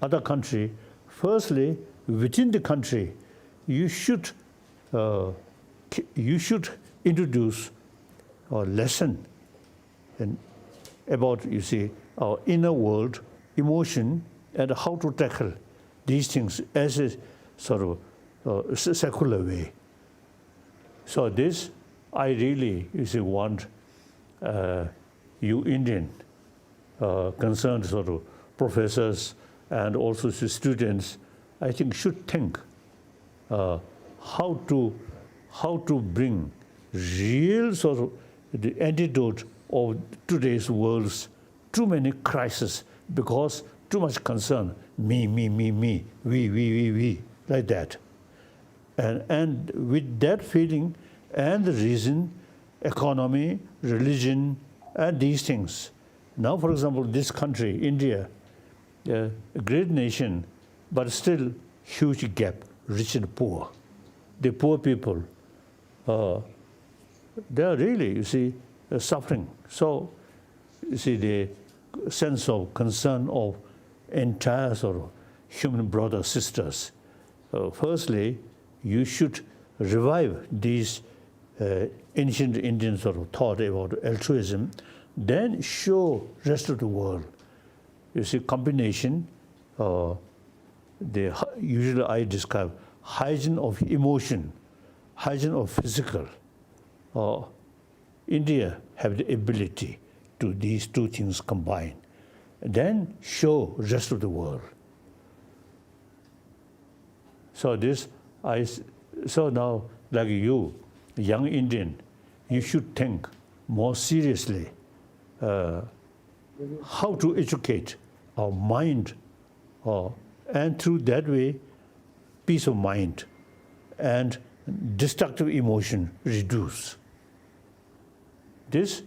S3: other country. Firstly, within the country, you should introduce a lesson about, you see, our inner world, emotion, and how to tackle these things as a sort of secular way. So this, I really, you see, want you Indian concerned sort of professors and also students, I think, should think how to bring real sort of the antidote of today's world's too many crises, because too much concern, me, we, like that. And with that feeling and the reason, economy, religion, and these things. Now, for example, this country, India, a great nation, but still huge gap, rich and poor. The poor people, they are really, you see, suffering. So, you see, the sense of concern of entire sort of human brothers, sisters. Firstly, you should revive these ancient Indian sort of thought about altruism, then show rest of the world. You see, combination, usually I describe hygiene of emotion, hygiene of physical. India have the ability to these two things combine, then show rest of the world. So so now, like you, young Indian, you should think more seriously how to educate our mind, and through that way, peace of mind and destructive emotion reduce. This,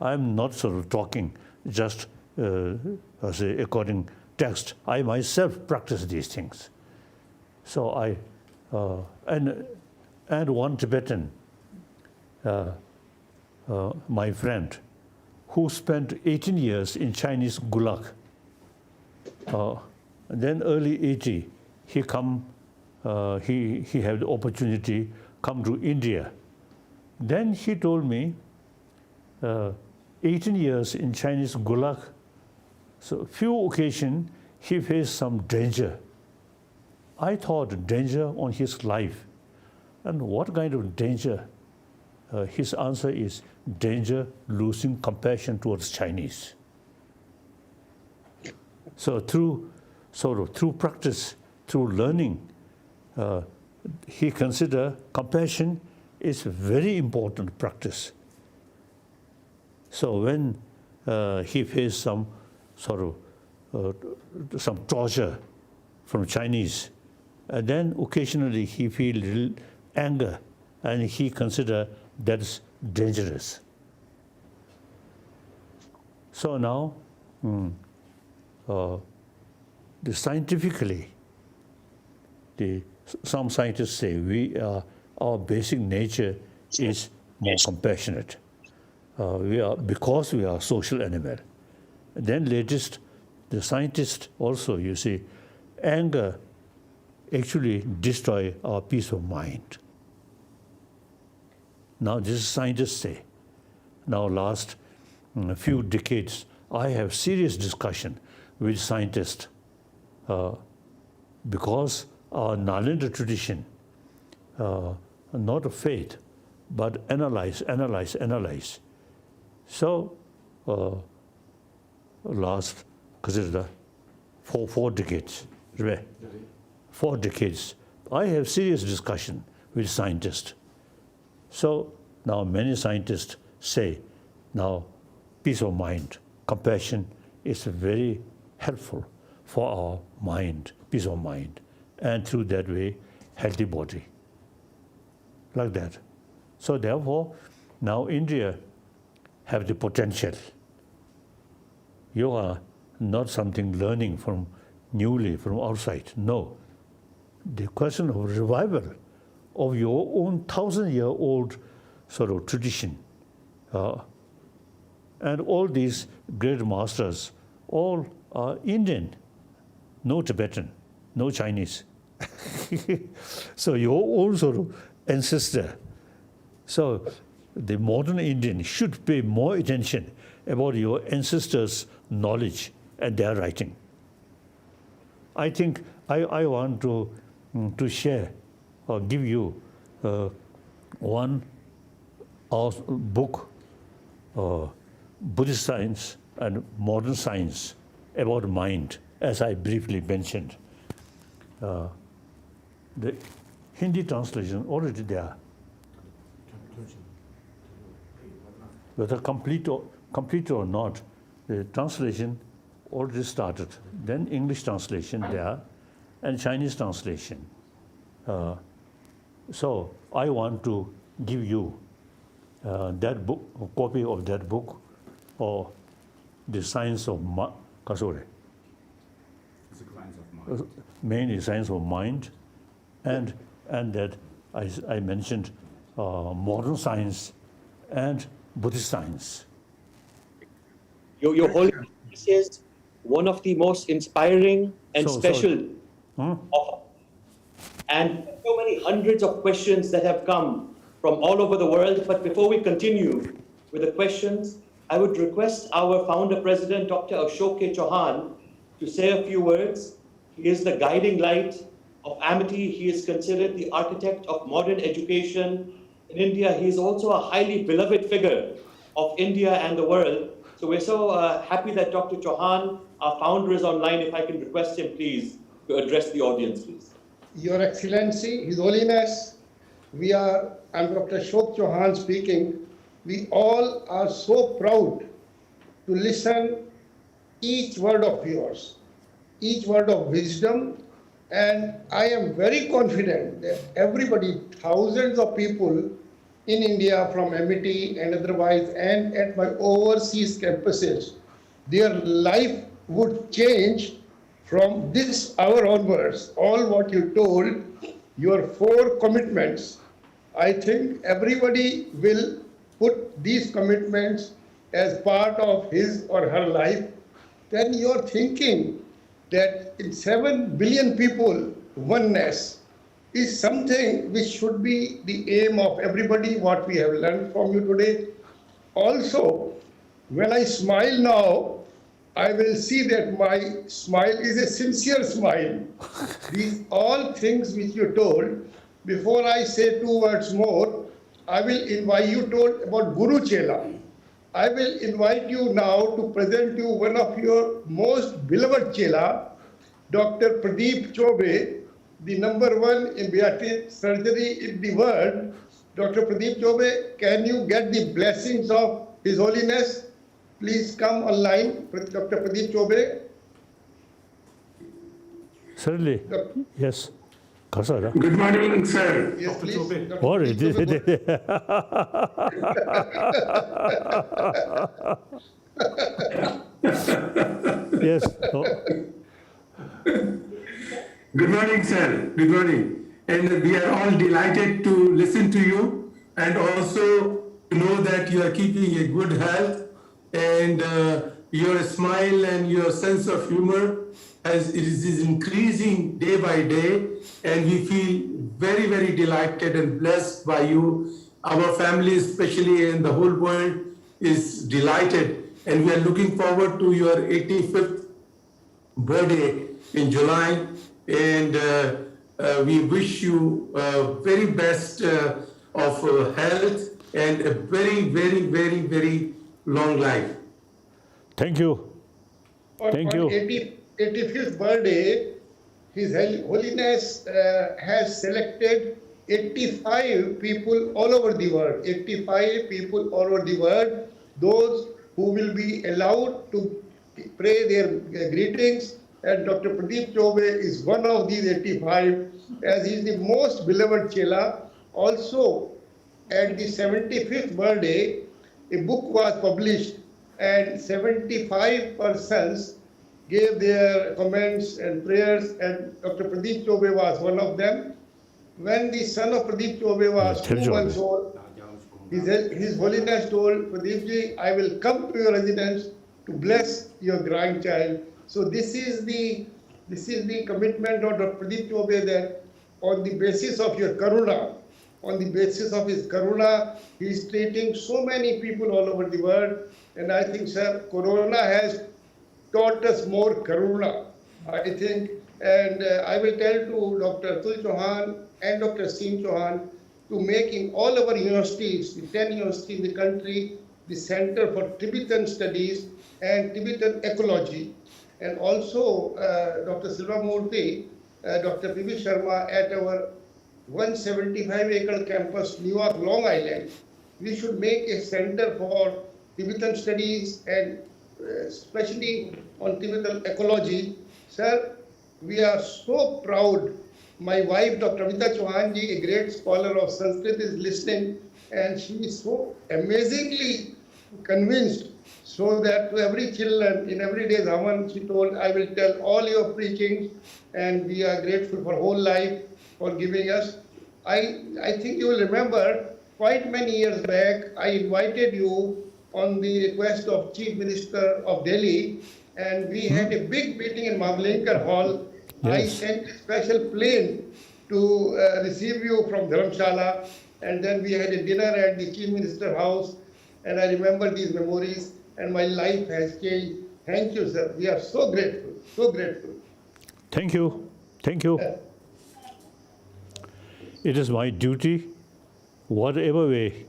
S3: I'm not sort of talking just according text. I myself practice these things. So and one Tibetan, my friend, who spent 18 years in Chinese Gulag. Then early 80, he had the opportunity come to India. Then he told me, 18 years in Chinese Gulag, so few occasions he faced some danger. I thought danger on his life. And what kind of danger? His answer is danger losing compassion towards Chinese. So through practice, through learning, he considered compassion is a very important practice. So when he faced some sort of some torture from Chinese, then occasionally he feel anger, and he consider that's dangerous. So now, scientifically, some scientists say our basic nature is more compassionate. Because we are social animal. Then latest, the scientists also, you see, anger actually destroy our peace of mind. Now this is scientists say. Now last few decades, I have serious discussion with scientists because our Nalanda tradition, not a faith, but analyze. So, last, consider 4 decades, right? 4 decades, I have serious discussion with scientists. So now many scientists say, now peace of mind, compassion is very helpful for our mind, peace of mind, and through that way, healthy body, like that. So therefore, now India have the potential. You are not something learning from newly from outside. No, the question of revival of your own 1,000-year-old sort of tradition, and all these great masters, all are Indian, no Tibetan, no Chinese. So your own sort of ancestor. So the modern Indian should pay more attention about your ancestors' knowledge and their writing. I think I want to share or give you one book, Buddhist science and modern science about mind, as I briefly mentioned. The Hindi translation already there. Whether complete or not, the translation already started. Then English translation there, and Chinese translation. So I want to give you that book, a copy of that book, or the science of mainly science of mind, and that I mentioned modern science and Buddhist science.
S2: Your Holiness, this is one of the most inspiring and special of, and so many hundreds of questions that have come from all over the world. But before we continue with the questions, I would request our founder president, Dr. Ashok K. Chauhan, to say a few words. He is the guiding light of Amity. He is considered the architect of modern education in India. He is also a highly beloved figure of India and the world. So we're so happy that Dr. Chauhan, our founder, is online. If I can request him, please, to address the audience, please.
S7: Your Excellency, His Holiness, I'm Dr. Ashok Chauhan speaking. We all are so proud to listen each word of yours, each word of wisdom, and I am very confident that everybody, thousands of people in India from Amity and otherwise, and at my overseas campuses, their life would change from this hour onwards. All what you told, your 4 commitments, I think everybody will put these commitments as part of his or her life. Then you're thinking that in 7 billion people, oneness is something which should be the aim of everybody, what we have learned from you today. Also, when I smile now, I will see that my smile is a sincere smile. These all things which you told, before I say 2 words more, I will invite you told about Guru Chela. I will invite you now to present you one of your most beloved Chela, Dr. Pradeep Chobe, the #1 in pediatric surgery in the world. Dr. Pradeep Chobe, can you get the blessings of His Holiness? Please come online, Dr. Pradeep Chobe.
S3: Certainly, yes.
S8: Good morning, sir.
S7: Yes, please. Dr.
S3: Or yes. Oh.
S8: Good morning, sir. Good morning. And we are all delighted to listen to you and also to know that you are keeping a good health, and your smile and your sense of humor is increasing day by day, and we feel very, very delighted and blessed by you. Our family, especially in the whole world, is delighted, and we are looking forward to your 85th birthday in July, and we wish you very best of health and a very, very, very, very long life.
S3: Thank you. Thank you.
S7: 85th birthday, His Holiness has selected 85 people all over the world, 85 people all over the world, those who will be allowed to pray their greetings. And Dr. Pradeep Chobe is one of these 85, as he is the most beloved Chela. Also, at the 75th birthday, a book was published, and 75 persons gave their comments and prayers, and Dr. Pradeep Chobe was one of them. When the son of Pradeep Chobe was 2 months old, His Holiness told Pradeep, I will come to your residence to bless your grandchild. So this is the commitment of Dr. Pradeep Chobe, that on the basis of your karuna, on the basis of his karuna, he is treating so many people all over the world. And I think, sir, Corona has taught us more karuna, I think. And I will tell to Dr. Atul Chauhan and Dr. Singh Chauhan to make in all our universities, the 10 universities in the country, the Center for Tibetan Studies and Tibetan Ecology. And also Dr. Silva Murthy, Dr. P.V. Sharma at our 175-acre campus, New York, Long Island. We should make a center for Tibetan studies and especially on Tibetan ecology. Sir, we are so proud. My wife, Dr. Amity Chauhanji, a great scholar of Sanskrit, is listening, and she is so amazingly convinced, so that to every children in every day's Haman, she told, I will tell all your preachings, and we are grateful for whole life for giving us. I think you will remember quite many years back, I invited you on the request of Chief Minister of Delhi, and we had a big meeting in Mavlinkar Hall. Yes. I sent a special plane to receive you from Dharamshala, and then we had a dinner at the Chief Minister's house, and I remember these memories, and my life has changed. Thank you, sir. We are so grateful, so grateful.
S3: Thank you. Thank you. It is my duty, whatever way,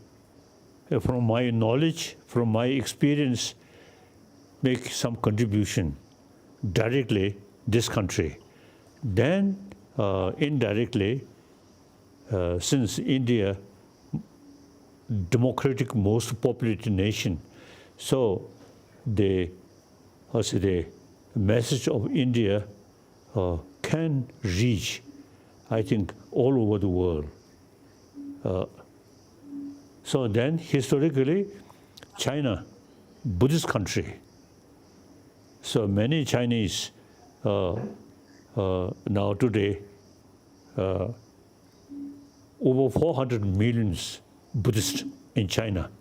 S3: from my knowledge, from my experience, make some contribution directly this country. Then indirectly, since India, democratic most populated nation, so the message of India can reach, I think, all over the world. So then, historically, China, Buddhist country. So many Chinese now today, over 400 million Buddhists in China.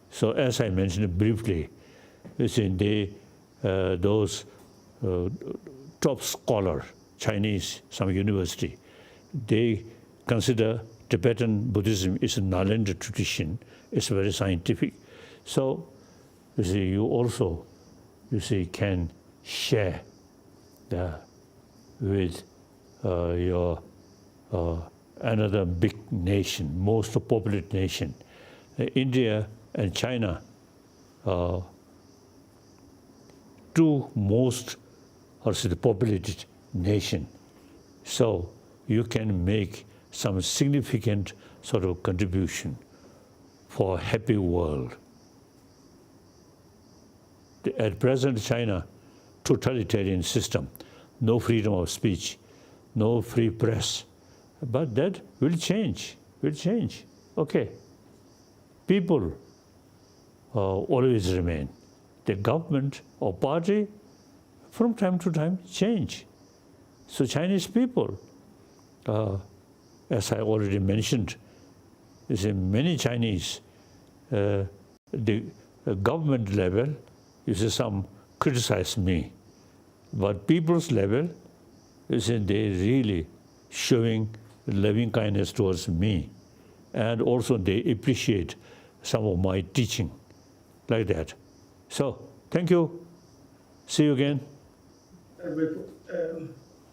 S3: So as I mentioned briefly, those top scholar, Chinese, some university, they consider Tibetan Buddhism is a Nalanda tradition. It's very scientific. So, you see, you also, can share with your another big nation, most populated nation. India and China, two most populated nation. So you can make some significant sort of contribution for a happy world. At present, China, totalitarian system, no freedom of speech, no free press. But that will change, Okay. People always remain. The government or party, from time to time, change. So Chinese people, as I already mentioned, many Chinese, the government level, some criticize me, but people's level, they really showing loving kindness towards me, and also they appreciate some of my teaching, like that. So, thank you. See you again.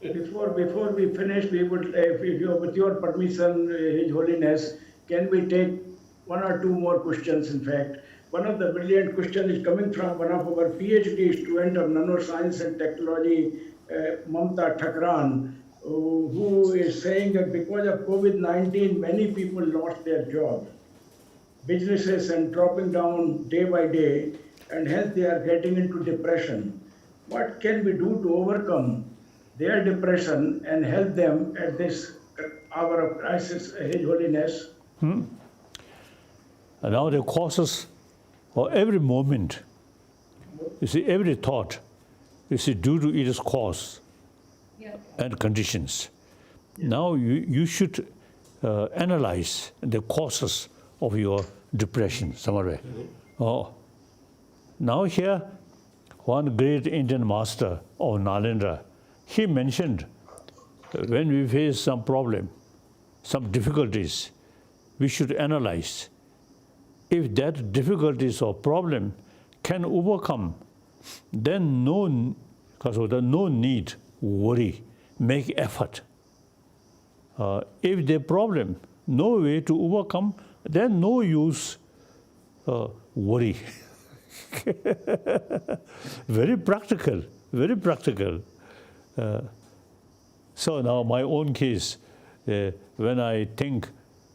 S1: Before we finish, we would, if you, with your permission, His Holiness, can we take one or two more questions? In fact, one of the brilliant questions is coming from one of our PhD student of nanoscience and technology, Mamta Thakran, who is saying that because of COVID-19, many people lost their jobs. Businesses and dropping down day by day, and hence they are getting into depression. What can we do to overcome their depression and help them at this hour of crisis, His Holiness?
S3: And now the causes for every moment, you see, every thought, you see, due to its cause and conditions. Now you should analyze the causes of your depression somewhere. Now here, one great Indian master of Nalendra, he mentioned when we face some problem, some difficulties, we should analyze. If that difficulties or problem can overcome, then no need worry, make effort. If the problem, no way to overcome, then no use worry. Very practical, very practical. So now my own case, when I think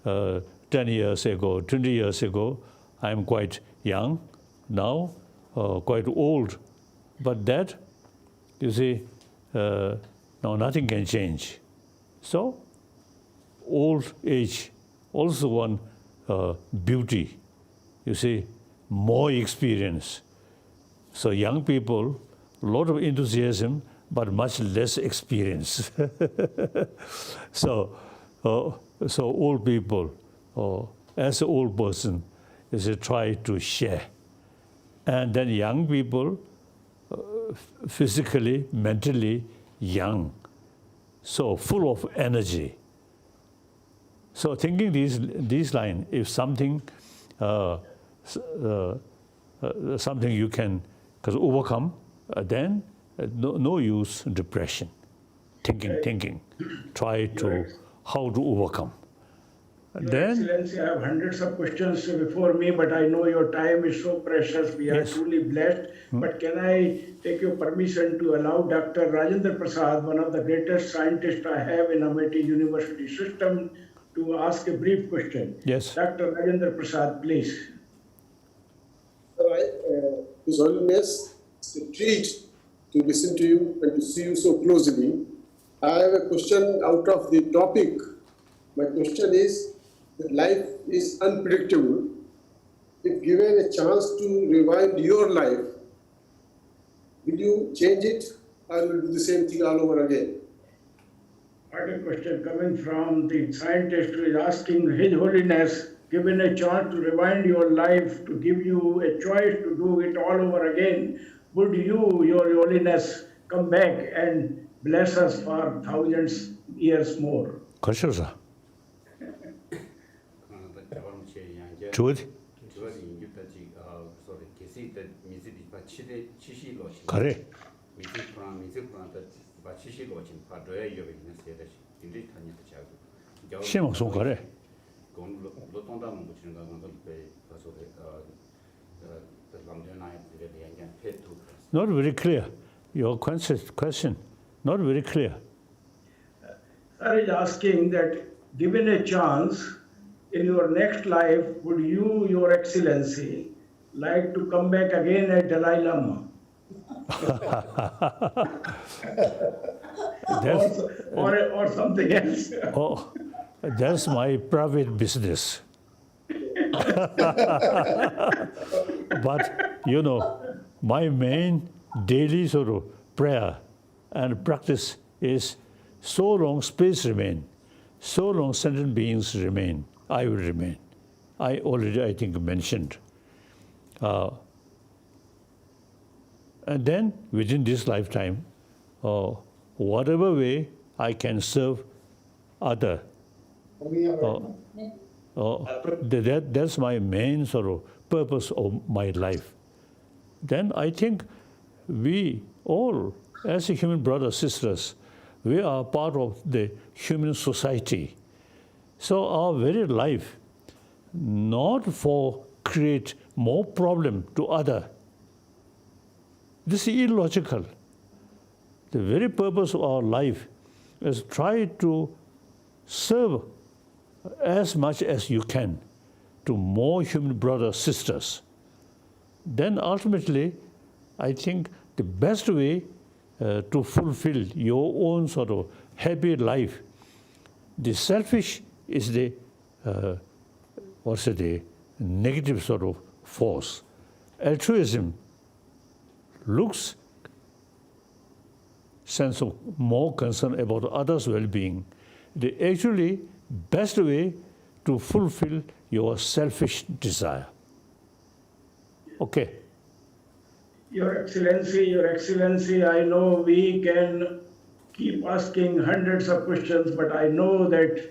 S3: 10 years ago, 20 years ago, I'm quite young, now quite old. But that, you see, now nothing can change. So old age, also one beauty, you see, more experience. So young people, a lot of enthusiasm, but much less experience. So old people, as an old person, is try to share. And then young people, physically, mentally young, so full of energy. So thinking these lines, if something something you can overcome, then no use depression. Thinking, try to how to overcome.
S1: Your Excellency, I have hundreds of questions before me, but I know your time is so precious. We are truly blessed. But can I take your permission to allow Dr. Rajendra Prasad, one of the greatest scientists I have in Amity University system, to ask a brief question?
S3: Yes.
S1: Dr. Rajendra Prasad, please.
S9: All right. His Holiness, it's a treat to listen to you and to see you so closely. I have a question out of the topic. My question is that life is unpredictable. If given a chance to rewind your life, will you change it or will you do the same thing all over again?
S1: What a question coming from the scientist who is asking His Holiness, given a chance to rewind your life, to give you a choice to do it all over again, would you, Your Holiness, come back and bless us for thousands years more?
S3: Kashasa. Correct. 심어서 그래. Not very clear. Your question, not very clear.
S1: Sir is asking that given a chance in your next life, would you, Your Excellency, like to come back again as Dalai Lama? or something else.
S3: Oh, that's my private business. But, you know, my main daily sort of prayer and practice is so long space remain, so long sentient beings remain, I will remain. I already, I think, mentioned. And then, within this lifetime, whatever way I can serve other, that's my main sort of purpose of my life. Then I think we all, as human brothers, sisters, We are part of the human society. So our very life, not for create more problem to other. This is illogical. The very purpose of our life is try to serve as much as you can to more human brothers, sisters. Then ultimately, I think the best way to fulfill your own sort of happy life, the selfish is the the negative sort of force. Altruism looks sense of more concern about others' well-being. The actually best way to fulfill your selfish desire. Okay.
S1: Your Excellency, I know we can keep asking hundreds of questions, but I know that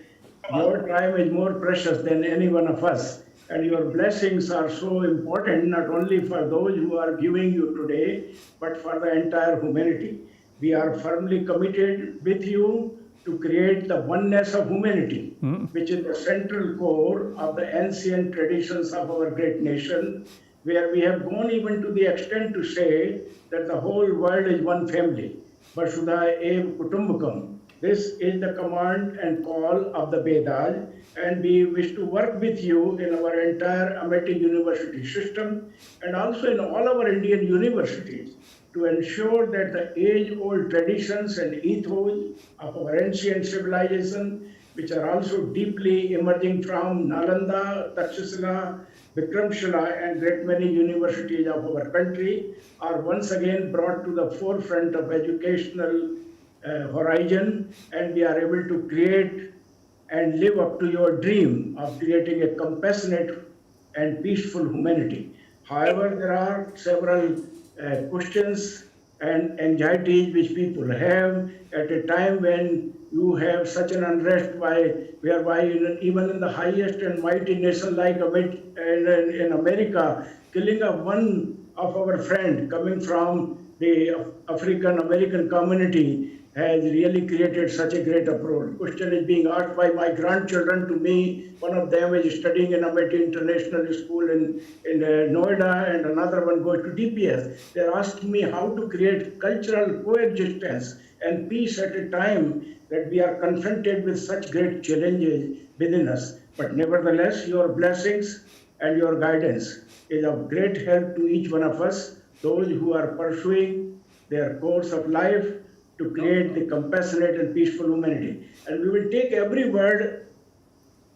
S1: your time is more precious than any one of us. And your blessings are so important, not only for those who are giving you today, but for the entire humanity. We are firmly committed with you to create the oneness of humanity, which is the central core of the ancient traditions of our great nation, where we have gone even to the extent to say that the whole world is one family. Vasudha Eva Kutumbakam. This is the command and call of the Vedas, and we wish to work with you in our entire Amity University system and also in all our Indian universities to ensure that the age-old traditions and ethos of our ancient civilization, which are also deeply emerging from Nalanda, Takshashila, Vikramshila, and great many universities of our country, are once again brought to the forefront of educational horizon, and we are able to create and live up to your dream of creating a compassionate and peaceful humanity. However, there are several questions and anxieties which people have at a time when you have such an unrest whereby even in the highest and mighty nation like in America, killing of one of our friend coming from the African American community has really created such a great uproar. Question is being asked by my grandchildren to me. One of them is studying in Amity International School in Noida, and another one goes to DPS. They're asking me how to create cultural coexistence and peace at a time that we are confronted with such great challenges within us. But nevertheless, your blessings and your guidance is of great help to each one of us, those who are pursuing their course of life to create the compassionate and peaceful humanity. And we will take every word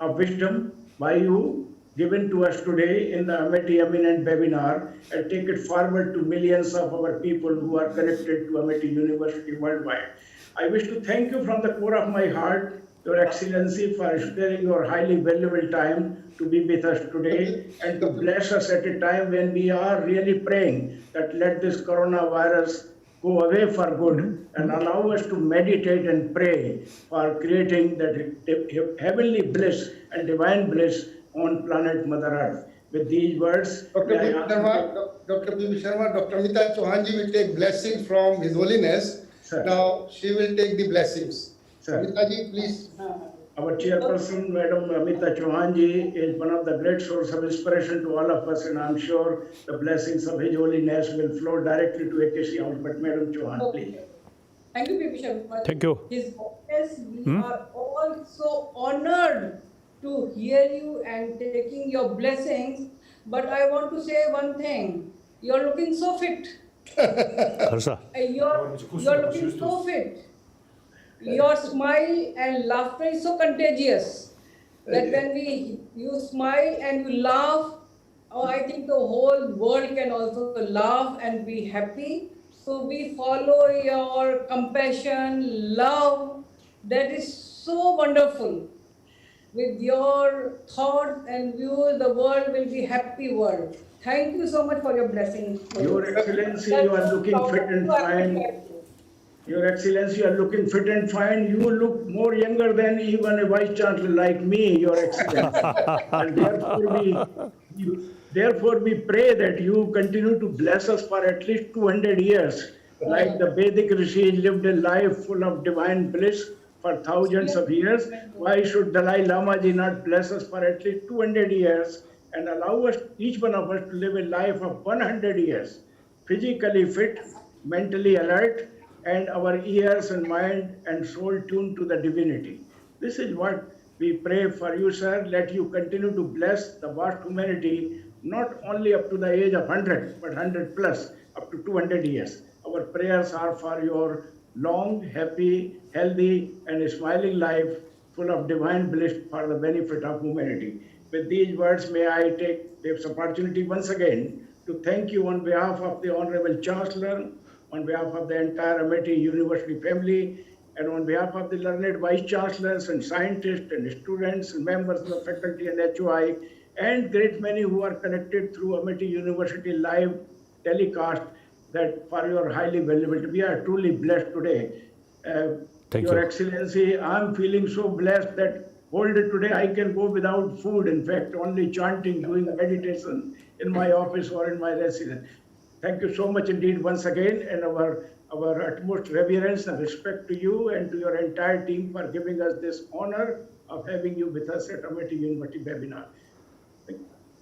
S1: of wisdom by you given to us today in the Amity Eminent webinar and take it forward to millions of our people who are connected to Amity University worldwide. I wish to thank you from the core of my heart, Your Excellency, for sparing your highly valuable time to be with us today and to bless us at a time when we are really praying that let this coronavirus go away for good and allow us to meditate and pray for creating that heavenly bliss and divine bliss on planet Mother Earth. With these words,
S7: Dr. P.V. Sharma, Dr. Amita Chauhanji will take blessings from His Holiness.
S1: Sir.
S7: Now she will take the blessings.
S1: Sir.
S7: Amitaji, please.
S1: Our chairperson, Madam Amita Chauhanji, is one of the great sources of inspiration to all of us, and I'm sure the blessings of His Holiness will flow directly to AKC House. But Madam Chauhan, please.
S10: Thank you, P.V. Sharma.
S3: Thank you.
S10: His Holiness, we are all so honored to hear you and taking your blessings. But I want to say one thing. You're looking so fit. You're looking so fit. Your smile and laughter is so contagious that when you smile and you laugh, I think the whole world can also laugh and be happy. So we follow your compassion, love. That is so wonderful. With your thoughts and views, the world will be happy world. Thank you so much for your blessings.
S1: Your Excellency, you are looking fit and fine. Your Excellency, you are looking fit and fine. You look more younger than even a Vice Chancellor like me, Your Excellency. And therefore we pray that you continue to bless us for at least 200 years Like the Vedic rishis lived a life full of divine bliss for thousands of years, why should Dalai Lama ji not bless us for at least 200 years and allow us, each one of us, to live a life of 100 years, physically fit, mentally alert, and our ears and mind and soul tuned to the divinity. This is what we pray for you, sir. Let you continue to bless the vast humanity, not only up to the age of 100, but 100 plus, up to 200 years. Our prayers are for your long, happy, healthy, and smiling life full of divine bliss for the benefit of humanity. With these words, may I take this opportunity once again to thank you on behalf of the Honorable Chancellor, on behalf of the entire Amity University family, and on behalf of the learned Vice Chancellors and scientists and students and members of the faculty and HOI, and great many who are connected through Amity University live telecast, that for your highly valuable. We are truly blessed today.
S3: Thank
S1: Your
S3: you.
S1: Excellency, I'm feeling so blessed that whole day today I can go without food. In fact, only chanting, doing meditation in my office or in my residence. Thank you so much indeed once again, and our utmost reverence and respect to you and to your entire team for giving us this honor of having you with us at Amity University webinar.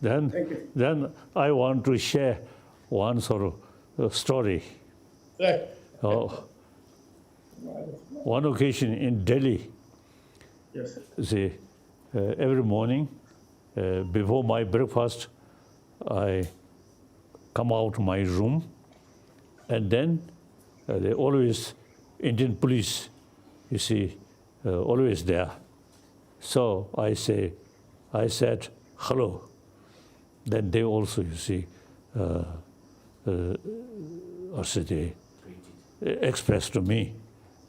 S1: Thank you.
S3: Then I want to share one sort of story.
S1: Right.
S3: One occasion in Delhi,
S1: Yes.
S3: every morning before my breakfast, I come out my room, and then they always, Indian police, you see, always there. So I said, hello. Then they also, you see, they expressed to me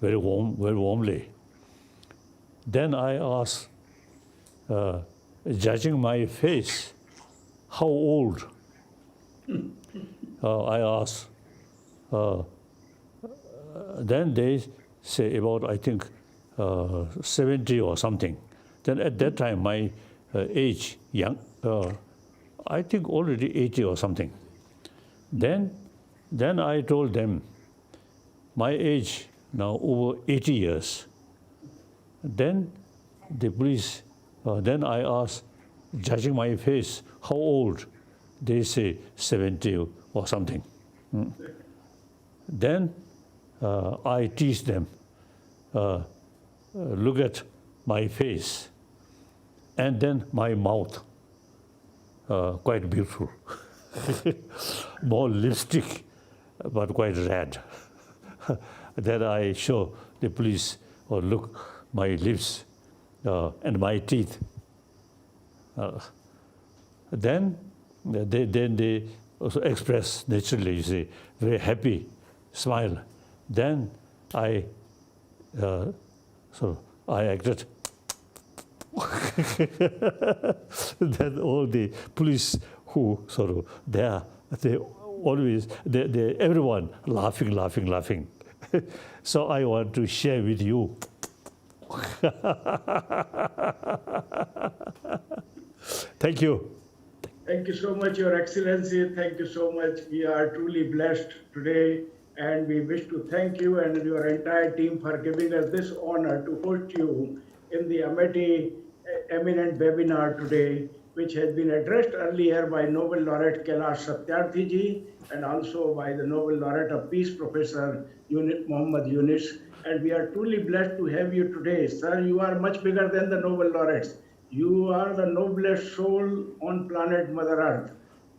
S3: very warmly. Then I asked, judging my face, how old? I asked. Then they say about, I think, 70 or something. Then at that time, my age, young, I think already 80 or something. Then I told them, my age now over 80 years. Then the police, then I asked, judging my face, how old? They say 70 or something. Then I teach them, look at my face, and then my mouth, quite beautiful. More lipstick, but quite red. Then I show the police, or look, my lips and my teeth. Then they also express naturally, you see, very happy smile. Then I acted. Then all the police who sort of there, they always, everyone laughing. So I want to share with you. Thank you.
S1: Thank you so much, Your Excellency. Thank you so much. We are truly blessed today, and we wish to thank you and your entire team for giving us this honor to host you in the Amity Eminent webinar today, which has been addressed earlier by Nobel Laureate Kailash Satyarthi ji, and also by the Nobel Laureate of Peace, Professor Muhammad Yunus. And we are truly blessed to have you today. Sir, you are much bigger than the Nobel Laureates. You are the noblest soul on planet Mother Earth,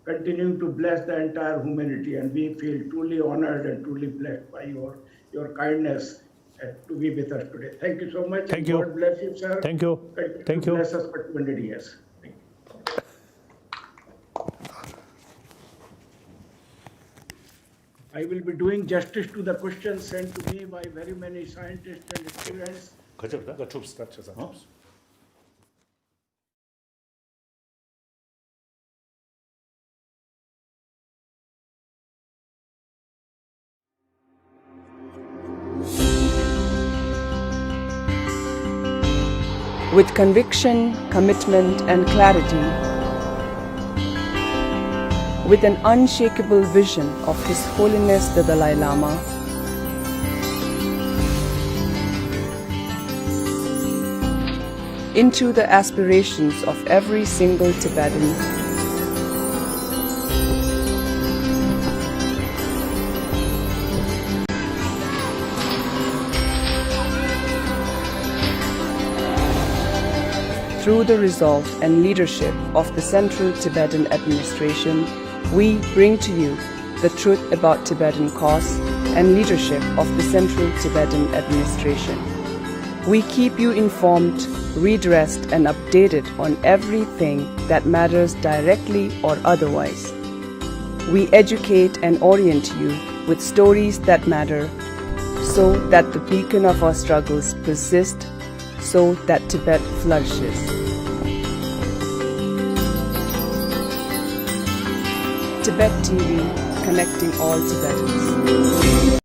S1: continuing to bless the entire humanity. And we feel truly honored and truly blessed by your kindness to be with us today. Thank you so much.
S3: Thank you.
S1: God bless you, sir.
S3: Thank you.
S1: Thank you. Bless us for 200 years. Thank you. I will be doing justice to the questions sent to me by very many scientists and students.
S11: The troops.
S12: With conviction, commitment, and clarity, with an unshakable vision of His Holiness the Dalai Lama, into the aspirations of every single Tibetan. Through the resolve and leadership of the Central Tibetan Administration, we bring to you the truth about Tibetan cause and leadership of the Central Tibetan Administration. We keep you informed, redressed and updated on everything that matters directly or otherwise. We educate and orient you with stories that matter so that the beacon of our struggles persist, so that Tibet flourishes. Tibet TV, connecting all Tibetans.